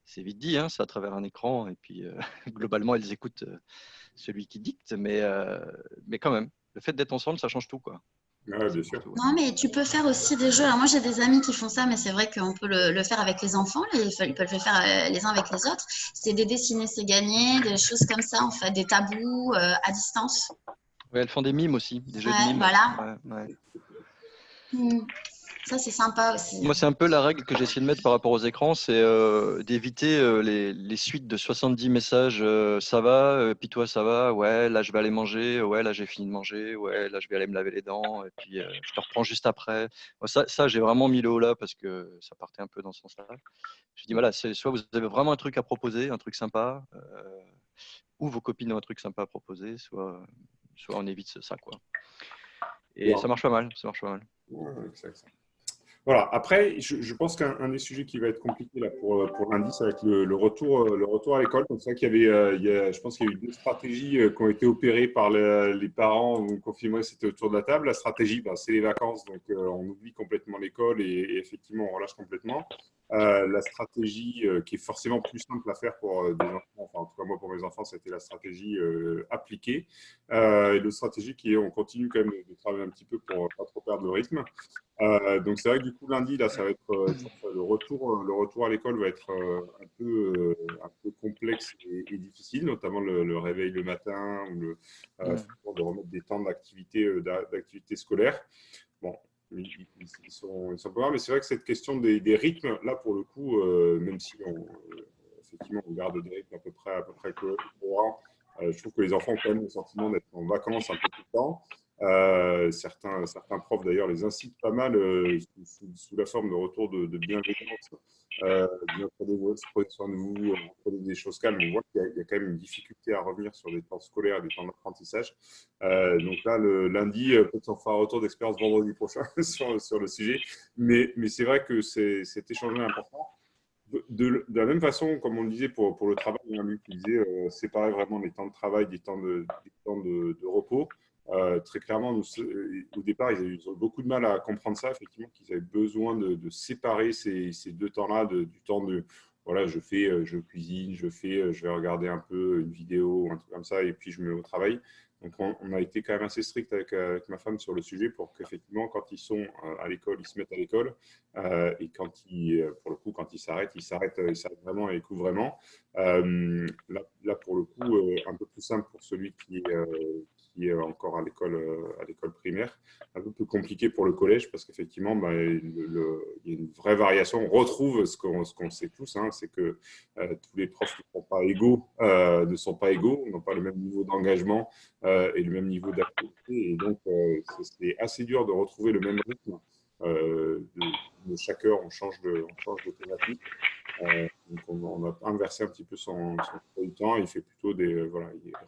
c'est vite dit, c'est à travers un écran. Et puis globalement, elles écoutent celui qui dicte. Mais quand même, le fait d'être ensemble, ça change tout, quoi. Ouais, bien sûr. Non, mais tu peux faire aussi des jeux. Alors moi, j'ai des amis qui font ça, mais c'est vrai qu'on peut le faire avec les enfants. Ils peuvent le faire les uns avec les autres. C'est des dessiner, c'est gagner, des choses comme ça, en fait, des tabous à distance. Ouais, elles font des mimes aussi, des jeux de Ouais, mimes. voilà. Ouais. Ça, c'est sympa aussi. Moi, c'est un peu la règle que j'ai essayé de mettre par rapport aux écrans, c'est d'éviter les suites de 70 messages. Ça va, puis toi, ça va, ouais, là, je vais aller manger, ouais, là, j'ai fini de manger, ouais, là, je vais aller me laver les dents, et puis je te reprends juste après. Moi, ça j'ai vraiment mis le haut là parce que ça partait un peu dans ce sens-là. Je dis, voilà, soit vous avez vraiment un truc à proposer, un truc sympa, ou vos copines ont un truc sympa à proposer, soit on évite ça, quoi. Et Ouais. ça marche pas mal, ça marche pas mal. Ouais, exact. Voilà. Après, je pense qu'un des sujets qui va être compliqué là pour lundi, ça va être le retour à l'école. Donc, c'est vrai qu'il y avait, je pense qu'il y a eu deux stratégies qui ont été opérées par les parents. Vous confirmez, c'était autour de la table. La stratégie, c'est les vacances, donc on oublie complètement l'école et effectivement, on relâche complètement. La stratégie qui est forcément plus simple à faire pour des enfants, enfin en tout cas moi pour mes enfants, c'était la stratégie appliquée. Et l'autre stratégie qui est, on continue quand même de travailler un petit peu pour pas trop perdre le rythme. Donc c'est vrai que du coup lundi là ça va être le retour à l'école va être un peu complexe et difficile, notamment le réveil le matin ou de remettre des temps d'activité scolaire. Bon, ils sont pas mal, mais c'est vrai que cette question des rythmes là pour le coup, même si effectivement on garde des rythmes à peu près cohérents, je trouve que les enfants ont quand même le sentiment d'être en vacances un peu tout le temps. Certains profs d'ailleurs les incitent pas mal sous la forme de retour de bienveillance. Bien prenez soin de vous, prenez des choses calmes. On voit qu'il y a quand même une difficulté à revenir sur des temps scolaires, des temps d'apprentissage. Donc là, le lundi, peut-être on fera un retour d'expérience vendredi prochain sur le sujet. Mais c'est vrai que cet échange est important. De la même façon, comme on le disait pour le travail, Luc disait séparer vraiment les temps de travail des temps de repos. Très clairement, au départ, ils ont beaucoup de mal à comprendre ça, effectivement, qu'ils avaient besoin de séparer ces deux temps-là du temps de voilà, je cuisine, je vais regarder un peu une vidéo ou un truc comme ça, et puis je me mets au travail. Donc, on a été quand même assez strict avec ma femme sur le sujet pour qu'effectivement, quand ils sont à l'école, ils se mettent à l'école. Et pour le coup, quand ils s'arrêtent vraiment et écoutent vraiment. Là, pour le coup, un peu plus simple pour celui qui est encore à l'école primaire, un peu plus compliqué pour le collège parce qu'effectivement, il y a une vraie variation. On retrouve ce qu'on sait tous, c'est que tous les profs ne sont pas égaux, n'ont pas le même niveau d'engagement et le même niveau d'activité. Et donc, c'est assez dur de retrouver le même rythme. De chaque heure, on change de thématique. Donc on a inversé un petit peu son temps. Il fait plutôt il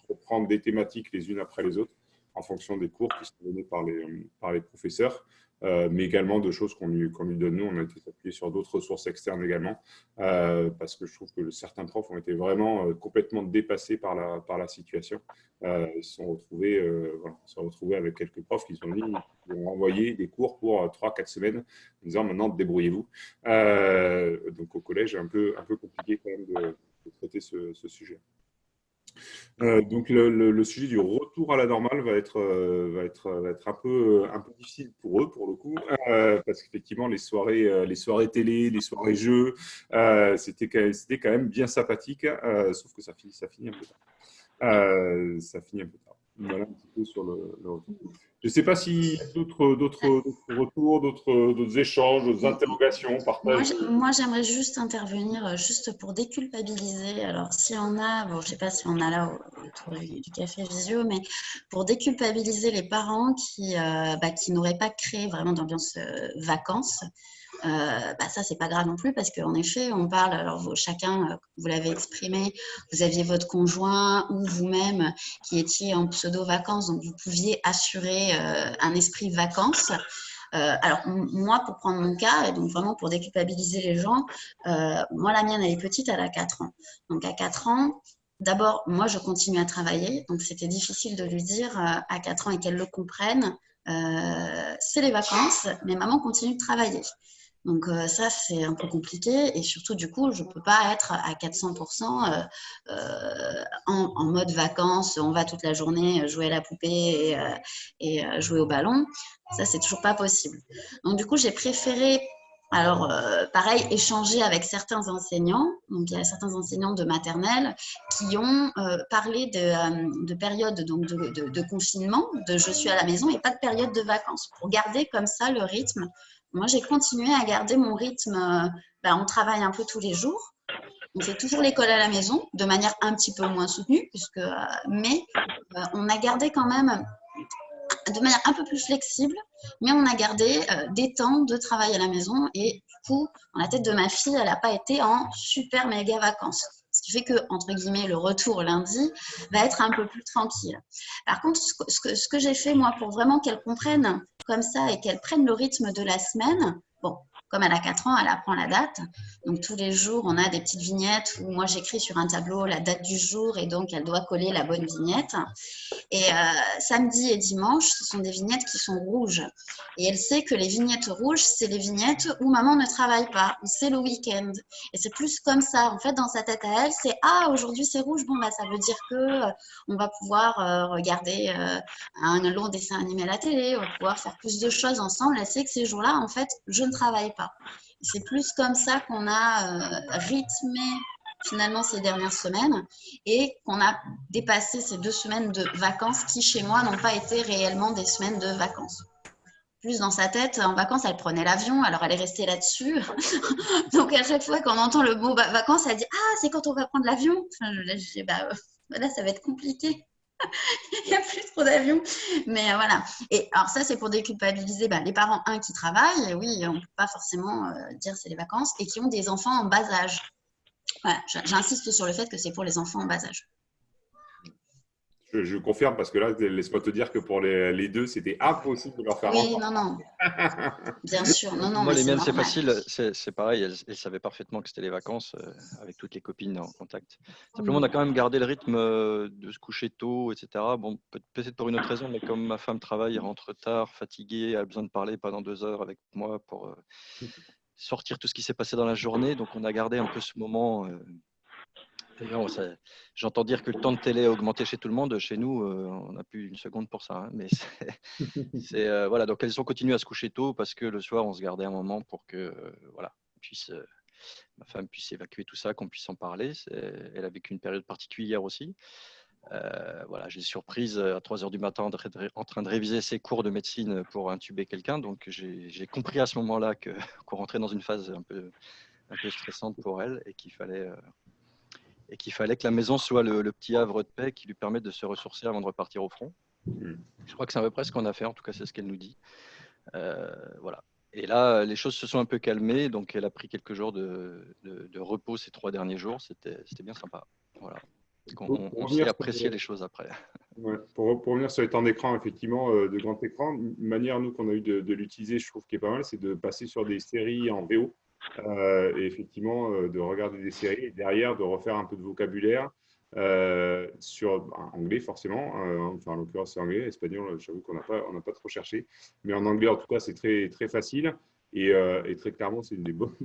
reprend des thématiques les unes après les autres en fonction des cours qui sont donnés par les professeurs, mais également de choses qu'on lui donne. Nous, on a été appuyé sur d'autres ressources externes également, parce que je trouve que certains profs ont été vraiment complètement dépassés par la situation. Ils se sont retrouvés avec quelques profs qui ont envoyé des cours pour 3-4 semaines en disant maintenant débrouillez-vous. Donc au collège, un peu compliqué quand même de traiter ce sujet. Donc le sujet du retour à la normale va être un peu difficile pour eux pour le coup, parce qu'effectivement les soirées télé, les soirées jeux, c'était quand même bien sympathique, sauf que ça finit un peu tard. Ça finit un peu tard. Voilà un petit peu sur le retour. Je ne sais pas s'il y a d'autres retours, d'autres échanges, d'autres interrogations, partages. Moi, j'aimerais juste intervenir, juste pour déculpabiliser. Alors, si on a, bon, je ne sais pas si on a là autour du café visio, mais pour déculpabiliser les parents qui n'auraient pas créé vraiment d'ambiance vacances. Ça, c'est pas grave non plus parce qu'en effet, on parle, alors chacun, vous l'avez exprimé, vous aviez votre conjoint ou vous-même qui étiez en pseudo-vacances, donc vous pouviez assurer un esprit vacances. Alors, moi, pour prendre mon cas, et donc vraiment pour déculpabiliser les gens, moi, la mienne, elle est petite, elle a 4 ans. Donc, à 4 ans, d'abord, moi, je continue à travailler, donc c'était difficile de lui dire à 4 ans et qu'elle le comprenne. C'est les vacances, mais maman continue de travailler. Donc ça, c'est un peu compliqué et surtout, du coup, je ne peux pas être à 400% en mode vacances, on va toute la journée jouer à la poupée et jouer au ballon. Ça, c'est toujours pas possible. Donc du coup, j'ai préféré, alors pareil, échanger avec certains enseignants. Donc il y a certains enseignants de maternelle qui ont parlé de période donc de confinement, de je suis à la maison et pas de période de vacances, pour garder comme ça le rythme. Moi, j'ai continué à garder mon rythme. On travaille un peu tous les jours. On fait toujours l'école à la maison, de manière un petit peu moins soutenue, mais on a gardé quand même de manière un peu plus flexible, mais on a gardé des temps de travail à la maison. Et du coup, dans la tête de ma fille, elle n'a pas été en super méga vacances. Ce qui fait que, entre guillemets, le retour lundi va être un peu plus tranquille. Par contre, ce que j'ai fait, moi, pour vraiment qu'elle comprenne comme ça et qu'elle prenne le rythme de la semaine, bon, comme elle a 4 ans, elle apprend la date. Donc, tous les jours, on a des petites vignettes où moi, j'écris sur un tableau la date du jour et donc, elle doit coller la bonne vignette. Et samedi et dimanche, ce sont des vignettes qui sont rouges. Et elle sait que les vignettes rouges, c'est les vignettes où maman ne travaille pas, où c'est le week-end. Et c'est plus comme ça. En fait, dans sa tête à elle, c'est « Ah, aujourd'hui c'est rouge, bon, ça veut dire que on va pouvoir regarder un long dessin animé à la télé, on va pouvoir faire plus de choses ensemble. » Elle sait que ces jours-là, en fait, je ne travaille pas. C'est plus comme ça qu'on a rythmé finalement ces dernières semaines et qu'on a dépassé ces 2 semaines de vacances qui, chez moi, n'ont pas été réellement des semaines de vacances. Plus dans sa tête, en vacances, elle prenait l'avion, alors elle est restée là-dessus. Donc, à chaque fois qu'on entend le mot vacances, elle dit « Ah, c'est quand on va prendre l'avion ?» Enfin, je dis là, ça va être compliqué. Il n'y a plus trop d'avions. Mais voilà. Et alors ça, c'est pour déculpabiliser les parents, qui travaillent. Et oui, on ne peut pas forcément dire c'est les vacances. Et qui ont des enfants en bas âge. Voilà, j'insiste sur le fait que c'est pour les enfants en bas âge. Je confirme parce que là, laisse-moi te dire que pour les deux, c'était impossible de leur faire Oui, entendre. non. Bien sûr. Non, Moi, mais les c'est miennes, c'est normal. facile. C'est pareil. Elles savaient parfaitement que c'était les vacances avec toutes les copines en contact. Simplement, on a quand même gardé le rythme de se coucher tôt, etc. Bon, peut-être pour une autre raison, mais comme ma femme travaille, elle rentre tard, fatiguée, elle a besoin de parler pendant 2 heures avec moi pour sortir tout ce qui s'est passé dans la journée. Donc, on a gardé un peu ce moment. D'ailleurs, j'entends dire que le temps de télé a augmenté chez tout le monde. Chez nous, on n'a plus une seconde pour ça. Hein, mais voilà. Donc, elles ont continué à se coucher tôt parce que le soir, on se gardait un moment pour que ma femme puisse évacuer tout ça, qu'on puisse en parler. Elle a vécu une période particulière aussi. J'ai surprise à 3 heures du matin en train de réviser ses cours de médecine pour intuber quelqu'un. Donc, j'ai compris à ce moment-là qu'on rentrait dans une phase un peu stressante pour elle et qu'il fallait que la maison soit le petit havre de paix qui lui permette de se ressourcer avant de repartir au front. Je crois que c'est à peu près ce qu'on a fait, en tout cas c'est ce qu'elle nous dit. Voilà. Et là, les choses se sont un peu calmées, donc elle a pris quelques jours de repos ces 3 derniers jours, c'était bien sympa. Voilà. On sait apprécier les choses après. Ouais. Pour revenir sur les temps d'écran, effectivement, de grand écran, une manière, nous, qu'on a eu de l'utiliser, je trouve qui est pas mal, c'est de passer sur des séries en VO. Et effectivement, de regarder des séries et derrière de refaire un peu de vocabulaire sur anglais forcément, enfin en l'occurrence c'est anglais, espagnol, j'avoue qu'on n'a pas trop cherché, mais en anglais en tout cas c'est très, très facile et très clairement c'est une des bonnes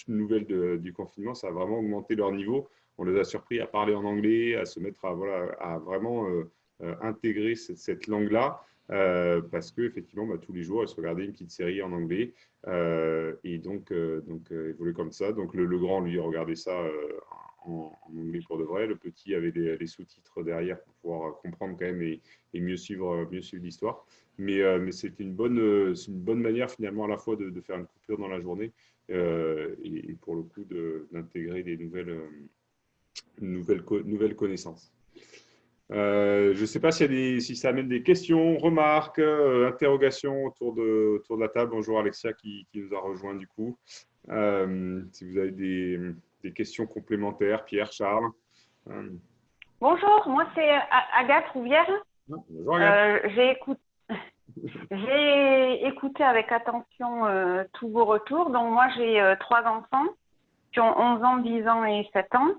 nouvelles du confinement, ça a vraiment augmenté leur niveau, on les a surpris à parler en anglais, à se mettre à vraiment intégrer cette langue-là. Parce que effectivement, tous les jours, elle se regardait une petite série en anglais et donc évoluer comme ça. Donc le grand, lui, regardait ça en anglais pour de vrai. Le petit avait les sous-titres derrière pour pouvoir comprendre quand même et mieux suivre l'histoire. Mais c'est une bonne manière finalement à la fois de faire une coupure dans la journée et pour le coup d'intégrer des nouvelles connaissances. Je ne sais pas si ça amène des questions, remarques, interrogations autour de la table. Bonjour Alexia qui nous a rejoint du coup. Si vous avez des questions complémentaires, Pierre, Charles. Bonjour, moi c'est Agathe Rouvière. Bonjour Agathe. J'ai écouté avec attention tous vos retours. Donc moi j'ai 3 enfants qui ont 11 ans, 10 ans et 7 ans.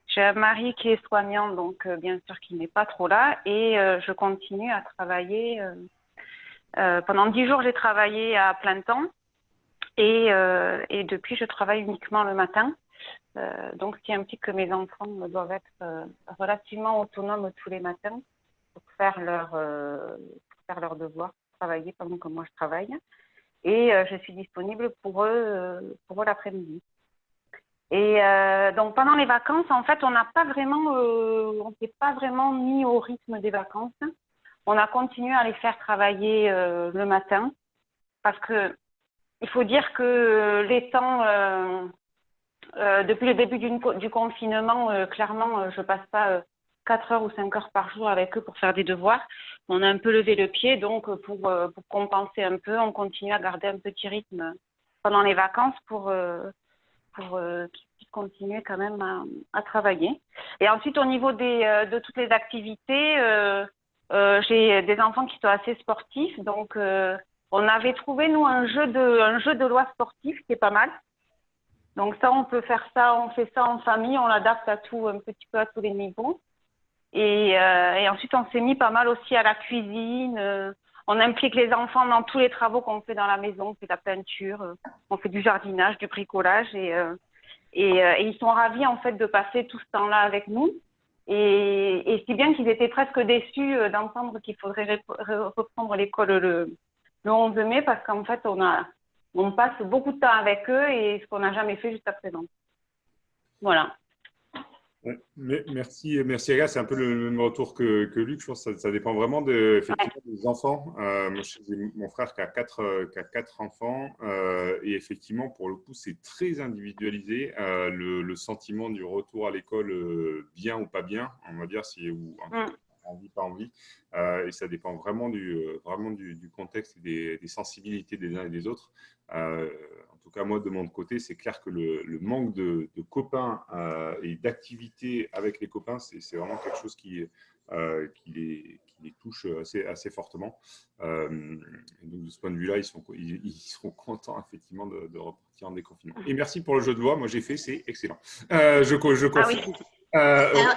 J'ai un mari qui est soignant, donc bien sûr qui n'est pas trop là. Et je continue à travailler. Pendant 10 jours, j'ai travaillé à plein temps. Et depuis, je travaille uniquement le matin. Donc, ce qui implique que mes enfants doivent être relativement autonomes tous les matins pour faire leurs devoirs, travailler pendant que moi je travaille. Et je suis disponible pour eux l'après-midi. Et donc pendant les vacances, en fait, on s'est pas vraiment mis au rythme des vacances. On a continué à les faire travailler le matin parce que il faut dire que les temps depuis le début du confinement, clairement, je passe pas 4 heures ou 5 heures par jour avec eux pour faire des devoirs. On a un peu levé le pied, donc pour compenser un peu, on continue à garder un petit rythme pendant les vacances pour qu'ils puissent continuer quand même à travailler. Et ensuite, au niveau de toutes les activités, j'ai des enfants qui sont assez sportifs, donc on avait trouvé nous un jeu de loi sportif qui est pas mal. Donc ça, on peut faire ça, on fait ça en famille, on l'adapte un petit peu à tous les niveaux. Et ensuite, on s'est mis pas mal aussi à la cuisine. On implique les enfants dans tous les travaux qu'on fait dans la maison. On fait de la peinture, on fait du jardinage, du bricolage. Et ils sont ravis en fait de passer tout ce temps-là avec nous. Et si bien qu'ils étaient presque déçus d'entendre qu'il faudrait reprendre l'école le 11 mai parce qu'en fait, on passe beaucoup de temps avec eux et ce qu'on n'a jamais fait jusqu'à présent. Voilà. Merci Agathe. C'est un peu le même retour que Luc. Je pense que ça dépend vraiment effectivement des enfants. Moi, j'ai mon frère qui a quatre enfants et effectivement, pour le coup, c'est très individualisé. Le sentiment du retour à l'école, bien ou pas bien, on va dire, envie, pas envie. Et ça dépend vraiment du contexte et des sensibilités des uns et des autres. En tout cas, moi, de mon côté, c'est clair que le manque de copains et d'activités avec les copains, c'est vraiment quelque chose qui les touche assez fortement. Et donc, de ce point de vue-là, ils seront contents, effectivement, de repartir en déconfinement. Et merci pour le jeu de loi. Moi, j'ai fait, c'est excellent. Je confirme. Ah oui. Alors,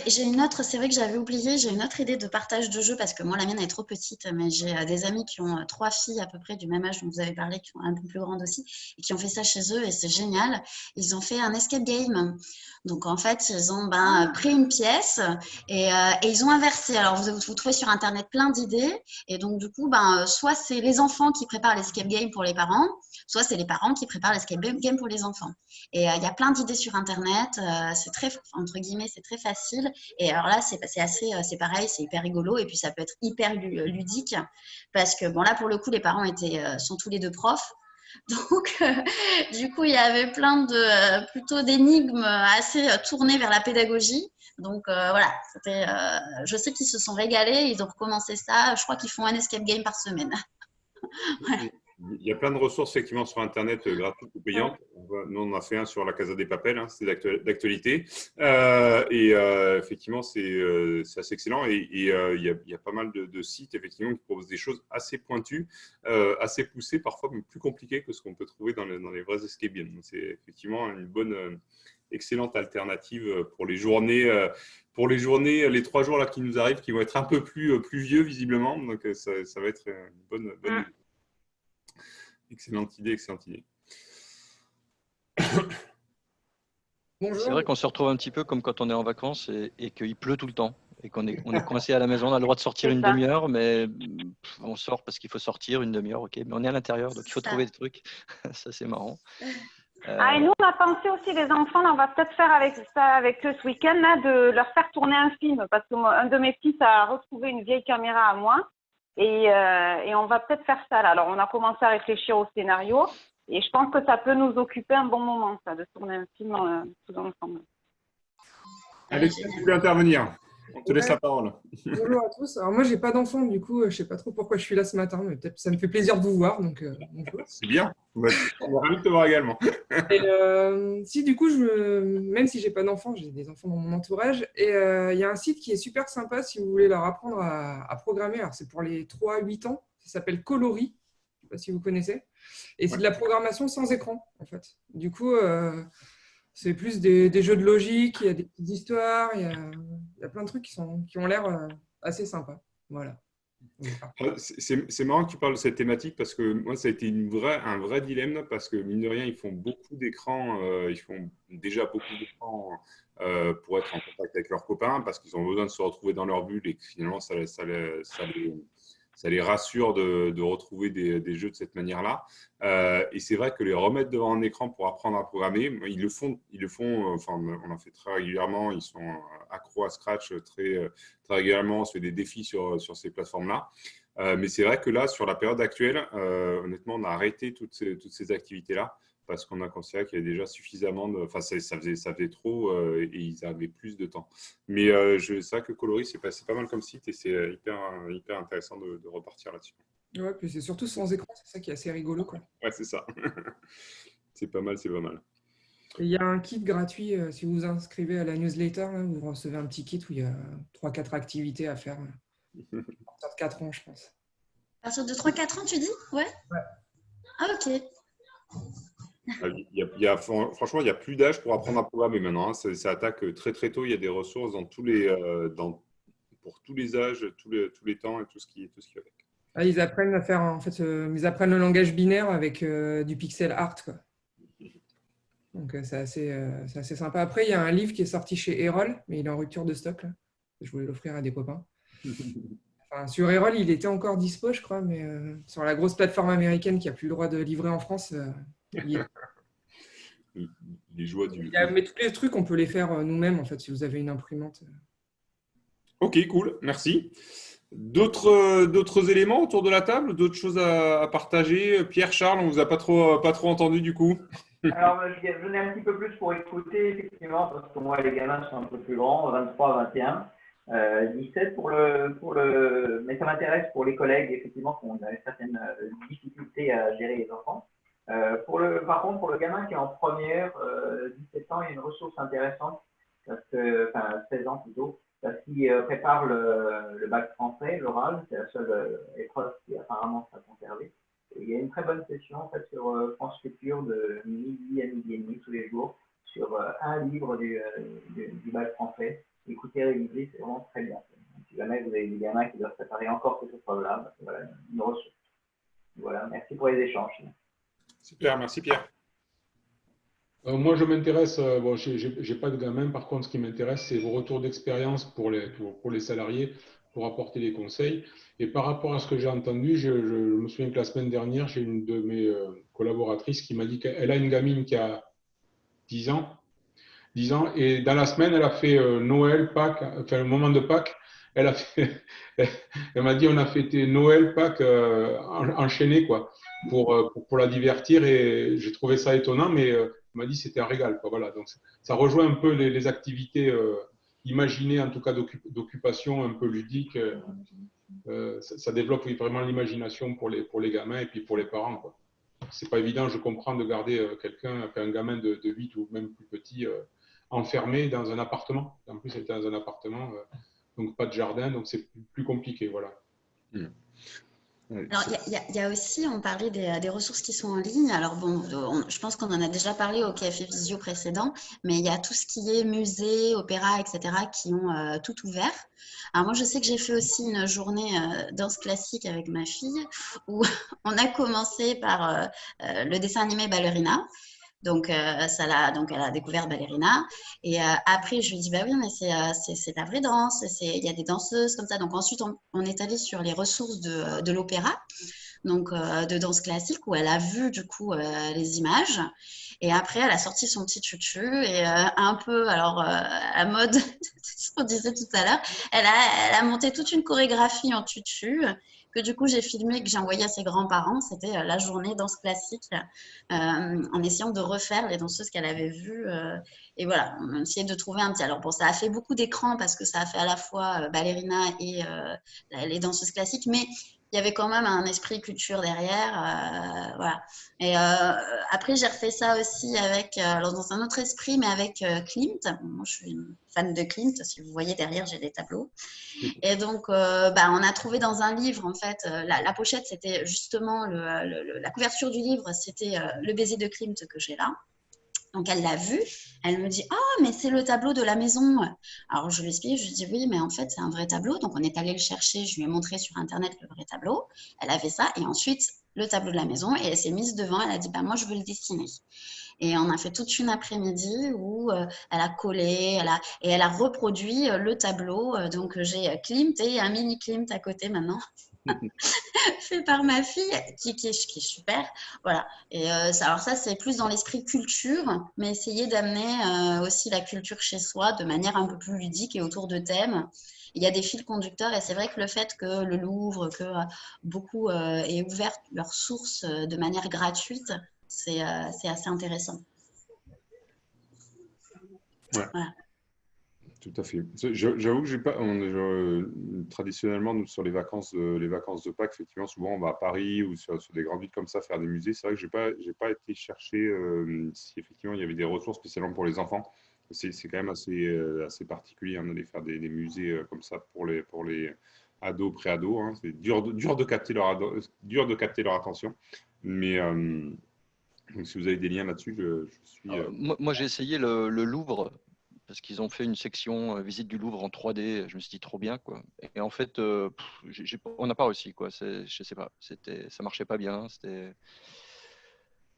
j'ai une autre, c'est vrai que j'avais oublié, j'ai une autre idée de partage de jeux parce que moi, la mienne est trop petite, mais j'ai des amis qui ont 3 filles à peu près du même âge dont vous avez parlé, qui sont un peu plus grandes aussi, et qui ont fait ça chez eux et c'est génial. Ils ont fait un escape game. Donc, en fait, ils ont pris une pièce et ils ont inversé. Alors, vous trouvez sur Internet plein d'idées et donc, du coup, soit c'est les enfants qui préparent l'escape game pour les parents, soit c'est les parents qui préparent l'escape game pour les enfants. Et il y a plein d'idées sur Internet, c'est très, entre guillemets, c'est très facile. Et alors là, c'est pareil, c'est hyper rigolo. Et puis, ça peut être hyper ludique parce que, bon, là, pour le coup, les parents sont tous les deux profs. Donc, du coup, il y avait plein plutôt d'énigmes assez tournées vers la pédagogie. Donc, voilà, je sais qu'ils se sont régalés, ils ont recommencé ça. Je crois qu'ils font un escape game par semaine. Voilà. Il y a plein de ressources effectivement sur Internet gratuites ou payantes. Nous, on a fait un sur la Casa des Papel, hein, c'est d'actualité. Effectivement, c'est assez excellent. Et il y a pas mal de sites effectivement qui proposent des choses assez pointues, assez poussées, parfois même plus compliquées que ce qu'on peut trouver dans les vrais escape games. C'est effectivement une bonne, excellente alternative pour les journées. Les 3 jours là qui nous arrivent, qui vont être un peu plus vieux visiblement. Donc, ça va être une bonne idée. Excellente idée. C'est vrai qu'on se retrouve un petit peu comme quand on est en vacances et qu'il pleut tout le temps et qu'on est coincé à la maison. On a le droit de sortir une demi-heure, mais on sort parce qu'il faut sortir une demi-heure, ok. Mais on est à l'intérieur, donc il faut trouver des trucs. Ça, c'est marrant. Ah, et nous, on a pensé aussi, les enfants, on va peut-être faire avec eux ce week-end, là, de leur faire tourner un film, parce qu'un de mes petits a retrouvé une vieille caméra à moi, et on va peut-être faire ça, là. Alors, on a commencé à réfléchir au scénario, et je pense que ça peut nous occuper un bon moment, ça, de tourner un film tous ensemble. Alexia, tu peux intervenir. On te laisse la parole. Bonjour à tous. Alors moi, j'ai pas d'enfant, du coup, je sais pas trop pourquoi je suis là ce matin, mais peut-être ça me fait plaisir de vous voir. Donc, bonjour. C'est bien. On est ravis de te voir également. Et, si du coup, même si j'ai pas d'enfant, j'ai des enfants dans mon entourage, et il y a un site qui est super sympa si vous voulez leur apprendre à programmer. Alors c'est pour les 3-8 ans. Ça s'appelle Coloris. Je sais pas si vous connaissez. Et c'est de la programmation sans écran, en fait. Du coup. C'est plus des jeux de logique, il y a des petites histoires, il y a plein de trucs qui ont l'air assez sympas. Voilà. C'est marrant que tu parles de cette thématique parce que moi, ça a été un vrai dilemme parce que, mine de rien, ils font beaucoup d'écrans, ils font déjà beaucoup d'écrans pour être en contact avec leurs copains parce qu'ils ont besoin de se retrouver dans leur bulle et que finalement, ça les rassure de retrouver des jeux de cette manière-là. Et c'est vrai que les remettre devant un écran pour apprendre à programmer, ils le font. Enfin, on en fait très régulièrement. Ils sont accros à Scratch très régulièrement. On se fait des défis sur ces plateformes-là. Mais c'est vrai que là, sur la période actuelle, honnêtement, on a arrêté toutes ces activités-là parce qu'on a considéré qu'il y avait déjà suffisamment de… Enfin, ça faisait trop et ils avaient plus de temps. Mais c'est vrai que Coloris, c'est pas mal comme site et c'est hyper intéressant de repartir là-dessus. Ouais, puis c'est surtout sans écran, c'est ça qui est assez rigolo, quoi. Ouais, c'est ça. C'est pas mal. Et il y a un kit gratuit, si vous vous inscrivez à la newsletter, là, vous recevez un petit kit où il y a 3-4 activités à faire. À partir de 4 ans, je pense. À partir de 3-4 ans, tu dis? Ouais. Ah, ok. Franchement, il n'y a plus d'âge pour apprendre à programmer maintenant. Hein. Ça attaque très tôt. Il y a des ressources pour tous les âges, tous les temps et tout ce qui va avec. Ah, ils apprennent à faire, en fait, ils apprennent le langage binaire avec du pixel art, quoi. Donc c'est assez sympa. Après, il y a un livre qui est sorti chez Erol, mais il est en rupture de stock, là. Je voulais l'offrir à des copains. Enfin, sur Erol, il était encore dispo, je crois, mais sur la grosse plateforme américaine qui n'a plus le droit de livrer en France, les joies du… Mais tous les trucs, on peut les faire nous-mêmes, en fait, si vous avez une imprimante. Ok, cool, merci. D'autres éléments autour de la table, d'autres choses à partager? Pierre, Charles, on ne vous a pas trop entendu du coup. Alors, je venais un petit peu plus pour écouter, effectivement, parce que moi, les gamins sont un peu plus grands, 23, 21, 17 mais ça m'intéresse pour les collègues, effectivement, qui ont certaines difficultés à gérer les enfants. Par contre, pour le gamin qui est en première, 17 ans, il y a une ressource intéressante, parce que, 16 ans plutôt, parce qu'il prépare le bac français, l'oral, c'est la seule épreuve qui apparemment sera conservée. Et il y a une très bonne session en fait sur France Culture de midi à midi et demi tous les jours sur un livre du bac français. Écoutez, réviser, c'est vraiment très bien. Si jamais vous avez des gamins qui doivent préparer encore cette épreuve-là, voilà, une ressource. Voilà, merci pour les échanges. Super, merci Pierre. Moi, je m'intéresse, bon, j'ai pas de gamin, par contre, ce qui m'intéresse, c'est vos retours d'expérience pour les salariés, pour apporter des conseils. Et par rapport à ce que j'ai entendu, je me souviens que la semaine dernière, j'ai une de mes collaboratrices qui m'a dit qu'elle a une gamine qui a 10 ans, et dans la semaine, elle a fait Noël, Pâques, enfin le moment de Pâques, elle m'a dit on a fêté Noël, Pâques enchaîné quoi, pour la divertir, et j'ai trouvé ça étonnant, mais elle m'a dit c'était un régal quoi, voilà. Donc ça rejoint un peu les activités imaginées, en tout cas d'occupation un peu ludique. Ça développe vraiment l'imagination pour les gamins et puis pour les parents quoi. C'est pas évident, je comprends, de garder un gamin de 8 ou même plus petit enfermé dans un appartement. En plus, c'était dans un appartement, donc pas de jardin, donc c'est plus compliqué, voilà. Alors, il y a aussi, on parlait des ressources qui sont en ligne. Alors, bon, je pense qu'on en a déjà parlé au Café Visio précédent, mais il y a tout ce qui est musée, opéra, etc., qui ont tout ouvert. Alors, moi, je sais que j'ai fait aussi une journée danse classique avec ma fille, où on a commencé par le dessin animé Ballerina. Donc, elle a découvert Ballerina. Et après, je lui ai dit, bah oui, mais c'est la vraie danse. Il y a des danseuses comme ça. Donc, ensuite, on est allé sur les ressources de l'opéra. donc de danse classique où elle a vu du coup les images. Et après, elle a sorti son petit tutu et un peu, alors à mode, ce qu'on disait tout à l'heure, elle a monté toute une chorégraphie en tutu que du coup j'ai filmé, que j'ai envoyé à ses grands-parents. C'était la journée danse classique en essayant de refaire les danseuses qu'elle avait vues. Et voilà, on a essayé de trouver un petit. Alors bon, ça a fait beaucoup d'écrans parce que ça a fait à la fois ballerina et les danseuses classiques, mais il y avait quand même un esprit culture derrière. Voilà. Et après, j'ai refait ça aussi avec, alors dans un autre esprit, mais avec Klimt. Moi, je suis une fan de Klimt. Si vous voyez derrière, j'ai des tableaux. Et donc, on a trouvé dans un livre, en fait, la pochette, c'était justement la couverture du livre, c'était le baiser de Klimt que j'ai là. Donc, elle l'a vu, elle me dit « Oh, mais c'est le tableau de la maison !» Alors, je lui explique, je lui dis « Oui, mais en fait, c'est un vrai tableau. » Donc, on est allé le chercher, je lui ai montré sur Internet le vrai tableau. Elle avait ça, et ensuite, le tableau de la maison, et elle s'est mise devant, elle a dit « Moi, je veux le dessiner. » Et on a fait toute une après-midi où elle a collé, elle a reproduit le tableau. Donc, j'ai Klimt et un mini Klimt à côté maintenant. Fait par ma fille qui est super, voilà. Et alors ça c'est plus dans l'esprit culture, mais essayer d'amener aussi la culture chez soi de manière un peu plus ludique et autour de thèmes. Il y a des fils conducteurs et c'est vrai que le fait que le Louvre, que beaucoup aient ouvert leurs sources de manière gratuite, c'est assez intéressant. Ouais. Voilà. Tout à fait. J'avoue que j'ai pas. Traditionnellement, nous, sur les vacances de Pâques, effectivement, souvent on va à Paris ou sur des grandes villes comme ça faire des musées. C'est vrai que j'ai pas été chercher si effectivement il y avait des ressources spécialement pour les enfants. C'est quand même assez particulier d'aller faire des musées comme ça pour les ados, pré-ados. Hein. C'est dur de capter leur attention. Mais donc, si vous avez des liens là-dessus, je suis. Moi, j'ai essayé le Louvre parce qu'ils ont fait une section visite du Louvre en 3D. Je me suis dit trop bien, quoi. Et en fait, on n'a pas réussi, quoi. Je sais pas, ça marchait pas bien.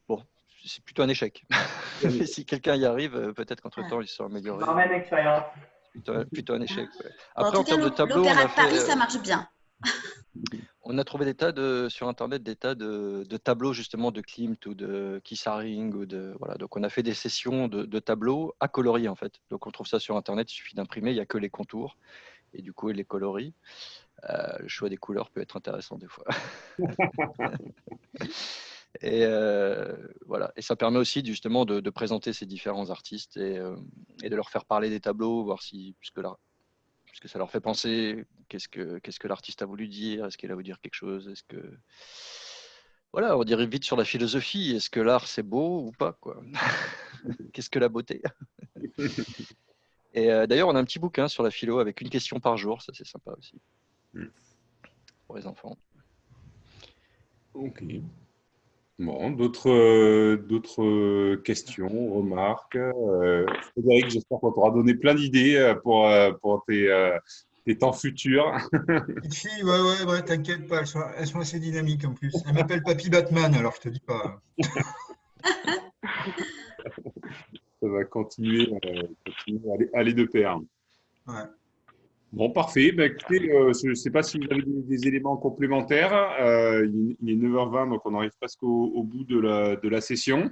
Bon, c'est plutôt un échec. Mais si quelqu'un y arrive, peut-être qu'entre-temps, ils se sont améliorés. Dans la même expérience. Plutôt un échec. Ouais. Après, en termes de tableau, l'Opéra de Paris, ça marche bien. On a trouvé sur Internet des tas de tableaux justement de Klimt ou de Kissaring voilà. Donc on a fait des sessions de tableaux à colorier en fait. Donc on trouve ça sur Internet, il suffit d'imprimer, il n'y a que les contours et du coup il les colorie. Le choix des couleurs peut être intéressant des fois. Et voilà. Et ça permet aussi justement de présenter ces différents artistes et de leur faire parler des tableaux, voir si puisque ça leur fait penser qu'est-ce que l'artiste a voulu dire, est-ce qu'il a voulu dire quelque chose, voilà, on dirait vite sur la philosophie, est-ce que l'art c'est beau ou pas, quoi. Qu'est-ce que la beauté? Et d'ailleurs on a un petit bouquin sur la philo avec une question par jour, ça c'est sympa aussi pour les enfants. Ok. Bon, d'autres questions, remarques. Frédéric, j'espère qu'on t'aura donné plein d'idées pour tes temps futurs. Petite fille, ouais, t'inquiète pas, elles sont assez dynamiques en plus. Elle m'appelle Papy Batman, alors je te dis pas. Ça va continuer à aller de pair. Ouais. Bon, parfait. Écoutez, je ne sais pas si vous avez des éléments complémentaires. Il est 9h20, donc on arrive presque au bout de la session.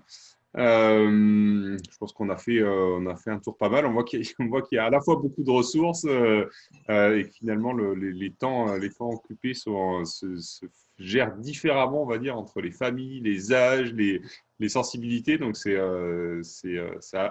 Je pense qu'on a fait un tour pas mal. On voit qu'il y a à la fois beaucoup de ressources et que finalement les temps occupés se gèrent différemment, on va dire, entre les familles, les âges, les sensibilités. Donc c'est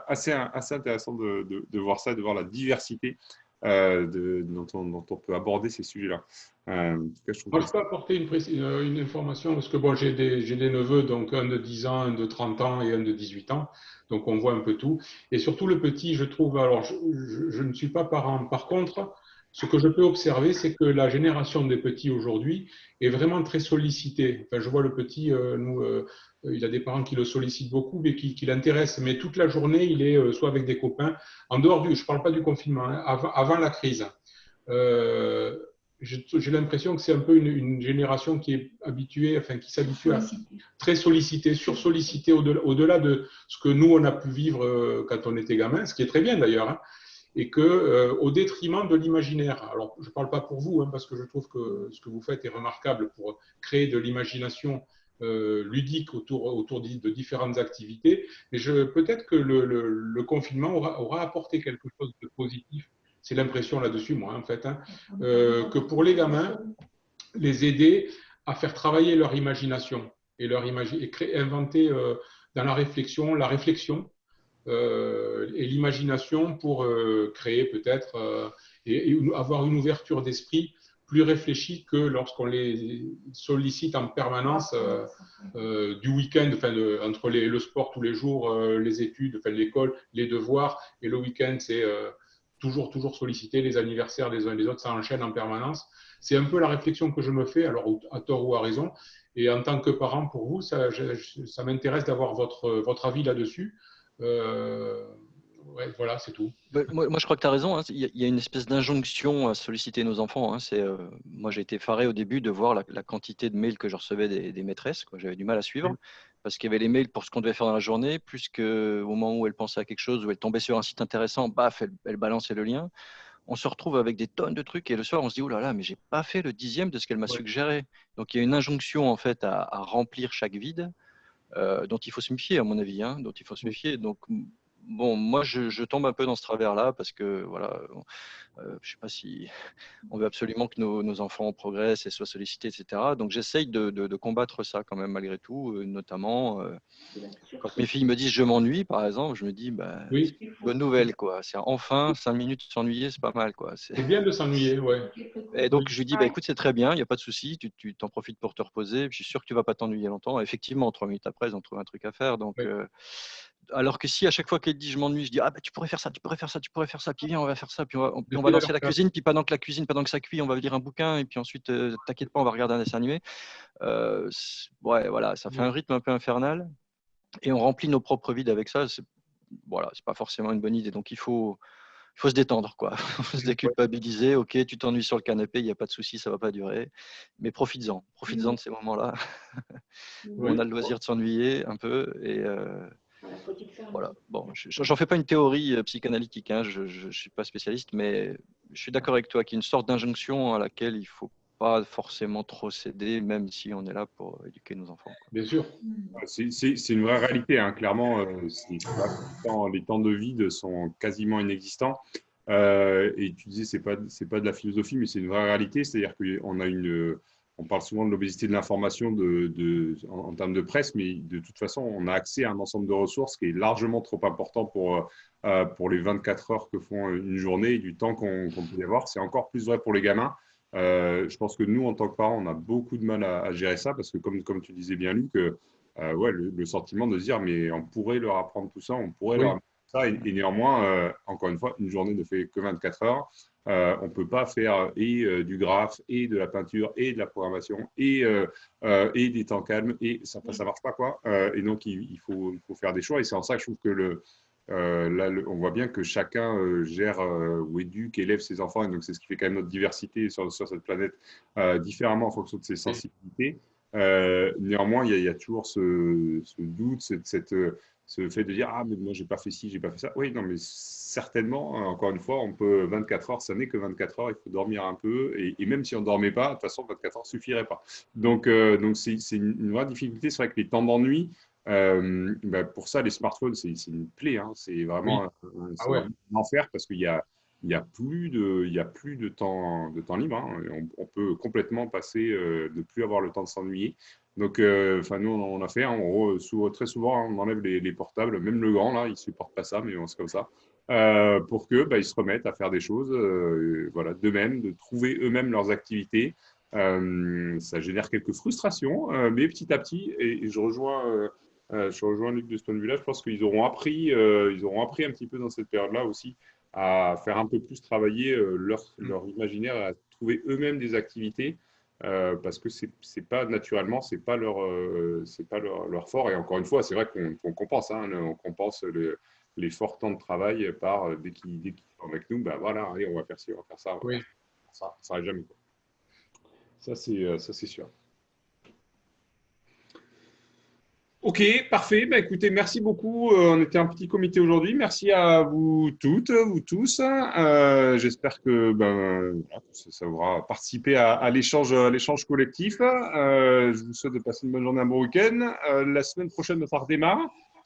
assez intéressant de voir ça, de voir la diversité dont on peut aborder ces sujets-là. Moi, je peux apporter une information parce que bon, j'ai des neveux, donc un de 10 ans, un de 30 ans et un de 18 ans. Donc, on voit un peu tout. Et surtout, le petit, je trouve, alors, je ne suis pas parent. Par contre, ce que je peux observer, c'est que la génération des petits aujourd'hui est vraiment très sollicitée. Enfin, je vois le petit, il a des parents qui le sollicitent beaucoup et qui l'intéressent. Mais toute la journée, il est soit avec des copains, en dehors je ne parle pas du confinement, hein, avant la crise. J'ai l'impression que c'est un peu une génération qui est habituée, enfin qui s'habitue à très solliciter, sursolliciter au-delà de ce que nous on a pu vivre quand on était gamin, ce qui est très bien d'ailleurs. Hein. et que au détriment de l'imaginaire. Alors, je ne parle pas pour vous, hein, parce que je trouve que ce que vous faites est remarquable pour créer de l'imagination ludique autour de différentes activités. Mais peut-être que le confinement aura apporté quelque chose de positif. C'est l'impression là-dessus, moi, en fait, hein, que pour les gamins, les aider à faire travailler leur imagination et inventer dans la réflexion et l'imagination pour créer peut-être et avoir une ouverture d'esprit plus réfléchie que lorsqu'on les sollicite en permanence du week-end, entre le sport tous les jours, les études, l'école, les devoirs, et le week-end, c'est toujours sollicité, les anniversaires des uns et des autres, ça enchaîne en permanence. C'est un peu la réflexion que je me fais, alors à tort ou à raison. Et en tant que parent, pour vous, ça m'intéresse d'avoir votre avis là-dessus. Ouais, voilà, c'est tout. Moi, je crois que tu as raison. Hein. Il y a une espèce d'injonction à solliciter nos enfants. Hein. Moi, j'ai été effaré au début de voir la quantité de mails que je recevais des maîtresses. J'avais du mal à suivre parce qu'il y avait les mails pour ce qu'on devait faire dans la journée, plus qu'au moment où elles pensaient à quelque chose, où elles tombaient sur un site intéressant, baf, elles balançaient le lien. On se retrouve avec des tonnes de trucs et le soir, on se dit, oh là là, mais j'ai pas fait le 10e de ce qu'elle m'a suggéré. Donc, il y a une injonction en fait à remplir chaque vide dont il faut se méfier, à mon avis. Hein, dont il faut se méfier. Donc, bon, moi, je tombe un peu dans ce travers-là parce que, voilà, je sais pas si on veut absolument que nos enfants progressent et soient sollicités, etc. Donc, j'essaye de combattre ça quand même, malgré tout, notamment quand mes filles me disent je m'ennuie, par exemple, je me dis, bah, oui. c'est une bonne nouvelle, quoi. C'est enfin 5 minutes s'ennuyer, c'est pas mal, quoi. C'est bien de s'ennuyer, ouais. Et donc, je lui dis, bah, écoute, c'est très bien, il n'y a pas de souci, tu t'en profites pour te reposer. Je suis sûr que tu ne vas pas t'ennuyer longtemps. Effectivement, 3 minutes après, ils ont trouvé un truc à faire. Donc, alors que si à chaque fois qu'elle dit je m'ennuie, je dis, ah, bah, tu pourrais faire ça, tu pourrais faire ça, tu pourrais faire ça, puis viens, on va faire ça, puis on va lancer la cuisine, puis pendant que ça cuit, on va lire un bouquin, et puis ensuite, t'inquiète pas, on va regarder un dessin animé. Ouais, voilà, ça fait un rythme un peu infernal, et on remplit nos propres vides avec ça. Voilà, c'est pas forcément une bonne idée. Donc, il faut se détendre, quoi. Il faut se déculpabiliser. Ok, tu t'ennuies sur le canapé, il n'y a pas de souci, ça ne va pas durer. Mais profites-en de ces moments-là où on a le loisir de s'ennuyer un peu. Et voilà. Bon, j'en fais pas une théorie psychanalytique, hein. Je ne suis pas spécialiste, mais je suis d'accord avec toi qu'il y a une sorte d'injonction à laquelle il ne faut pas forcément trop céder, même si on est là pour éduquer nos enfants, quoi. Bien sûr. C'est une vraie réalité, hein. Clairement, les temps de vide sont quasiment inexistants. Et tu disais, c'est pas de la philosophie, mais c'est une vraie réalité. C'est-à-dire on parle souvent de l'obésité de l'information en termes de presse, mais de toute façon, on a accès à un ensemble de ressources qui est largement trop important pour les 24 heures que font une journée et du temps qu'on peut y avoir. C'est encore plus vrai pour les gamins. Je pense que nous, en tant que parents, on a beaucoup de mal à gérer ça parce que, comme tu disais bien, Luc, le sentiment de se dire, mais on pourrait leur apprendre tout ça, on pourrait leur apprendre ça, et néanmoins, encore une fois, une journée ne fait que 24 heures. On ne peut pas faire du graphe, et de la peinture, et de la programmation, et des temps calmes, et ça ne marche pas, quoi. Et donc, il faut faire des choix, et c'est en ça que je trouve que là, on voit bien que chacun gère ou éduque, élève ses enfants, et donc c'est ce qui fait quand même notre diversité sur cette planète différemment en fonction de ses sensibilités. Néanmoins, il y a toujours ce doute, ce fait de dire ah mais moi j'ai pas fait ci, j'ai pas fait ça. Oui, non mais certainement, encore une fois, on peut 24 heures, ça n'est que 24 heures, il faut dormir un peu, et même si on dormait pas, de toute façon 24 heures suffirait pas. Donc c'est une vraie difficulté. C'est vrai que les temps d'ennui, pour ça, les smartphones, c'est une plaie, hein. C'est vraiment un enfer parce qu'il y a plus de temps libre, hein. On peut complètement passer, ne plus avoir le temps de s'ennuyer. Donc, nous, on a fait, hein, très souvent, on enlève les portables, même le grand, là, il ne supporte pas ça, mais c'est comme ça, pour qu'ils se remettent à faire des choses voilà, d'eux-mêmes, de trouver eux-mêmes leurs activités. Ça génère quelques frustrations, mais petit à petit, et je rejoins Luc de ce point de vue-là. Je pense qu'ils auront appris un petit peu dans cette période-là aussi à faire un peu plus travailler leur imaginaire, à trouver eux-mêmes des activités, parce que c'est pas naturellement, c'est pas leur fort. Et encore une fois, c'est vrai qu'on compense, hein, on compense les forts temps de travail par dès qu'ils sont avec nous, voilà, allez, on va faire ci, on va faire ça. Oui. Ça n'arrête jamais, quoi. Ça c'est sûr. Ok, parfait. Bah, écoutez, merci beaucoup. On était un petit comité aujourd'hui. Merci à vous toutes, vous tous. J'espère que voilà, ça aura participé à l'échange collectif. Je vous souhaite de passer une bonne journée, un bon week-end. La semaine prochaine, ça redémarre.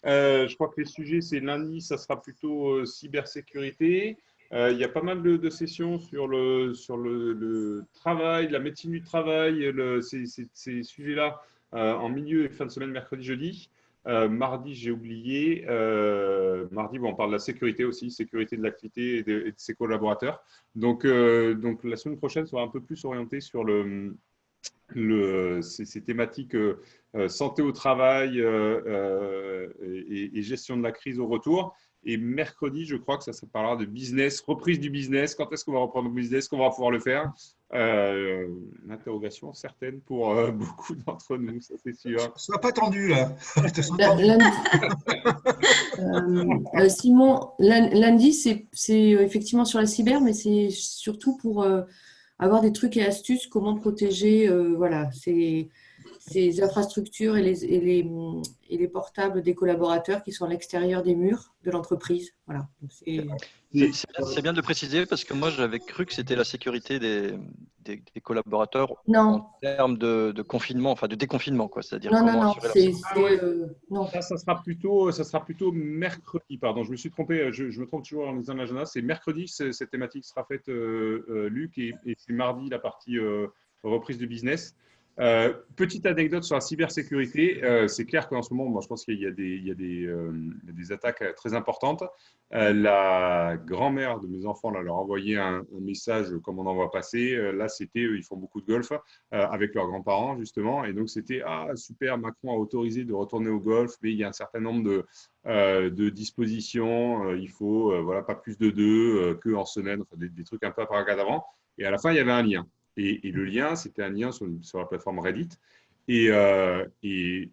Je crois que les sujets, c'est lundi, ça sera plutôt cybersécurité. Il y a pas mal de sessions sur le travail, la médecine du travail, ces sujets-là en milieu et fin de semaine, mercredi, jeudi. Mardi, j'ai oublié. Mardi, on parle de la sécurité aussi, sécurité de l'activité et de ses collaborateurs. Donc, la semaine prochaine sera un peu plus orientée sur ces thématiques santé au travail et gestion de la crise au retour. Et mercredi, je crois que ça parlera de business, reprise du business. Quand est-ce qu'on va reprendre le business? Qu'on va pouvoir le faire? Une interrogation certaine pour beaucoup d'entre nous, ça c'est sûr. Sois pas tendu là. Simon, lundi, c'est effectivement sur la cyber, mais c'est surtout pour avoir des trucs et astuces, comment protéger voilà, ces infrastructures et les portables des collaborateurs qui sont à l'extérieur des murs de l'entreprise. Voilà. C'est bien de le préciser parce que moi, j'avais cru que c'était la sécurité des collaborateurs en termes de confinement, enfin de déconfinement, quoi. C'est-à-dire non. Ça sera plutôt mercredi. Pardon, je me suis trompé. Je me trompe toujours en lisant l'agenda. C'est mercredi, cette thématique sera faite, Luc, et c'est mardi la partie reprise du business. Petite anecdote sur la cybersécurité, c'est clair qu'en ce moment, moi, je pense qu'il y a des attaques très importantes. La grand-mère de mes enfants leur a envoyé un message comme on en voit passer. Là, ils font beaucoup de golf avec leurs grands-parents, justement. Et donc, c'était super, Macron a autorisé de retourner au golf, mais il y a un certain nombre de dispositions. Il faut pas plus de 2 qu'en semaine, enfin, des trucs un peu à paragraphe d'avant. Et à la fin, il y avait un lien. Et le lien, c'était un lien sur la plateforme Reddit. Les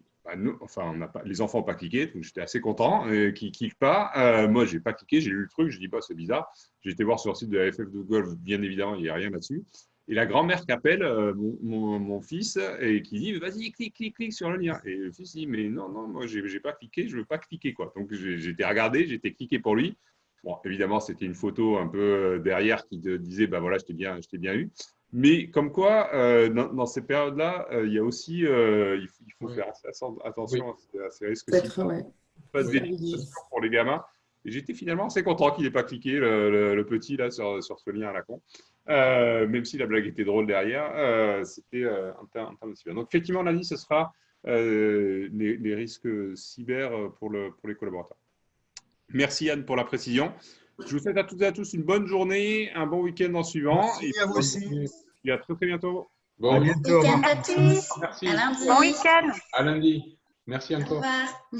enfants n'ont pas cliqué, donc j'étais assez content qu'ils ne cliquent pas. Moi, je n'ai pas cliqué, j'ai lu le truc, je dis c'est bizarre. J'ai été voir sur le site de la FF de Golf, bien évidemment, il n'y a rien là-dessus. Et la grand-mère qui appelle mon fils et qui dit vas-y, clique sur le lien. Et le fils dit mais non, moi, je n'ai pas cliqué, je ne veux pas cliquer, quoi. Donc, j'étais regardé, j'étais cliqué pour lui. Bon, évidemment, c'était une photo un peu derrière qui te disait voilà, je t'ai bien eu. Mais comme quoi, dans ces périodes-là, il y a aussi, il faut faire attention à ces risques. Pas de vérification pour les gamins. Et j'étais finalement assez content qu'il n'ait pas cliqué, le petit, là, sur ce lien à la con. Même si la blague était drôle derrière, c'était un terme de cyber. Donc, effectivement, lundi, ce sera les risques cyber pour les collaborateurs. Merci, Anne, pour la précision. Je vous souhaite à toutes et à tous une bonne journée, un bon week-end en suivant. Merci à vous aussi. Et à très bientôt. Bon, à bientôt. Week-end à tous. Merci. À lundi. Bon week-end. À lundi. Merci encore. Au revoir.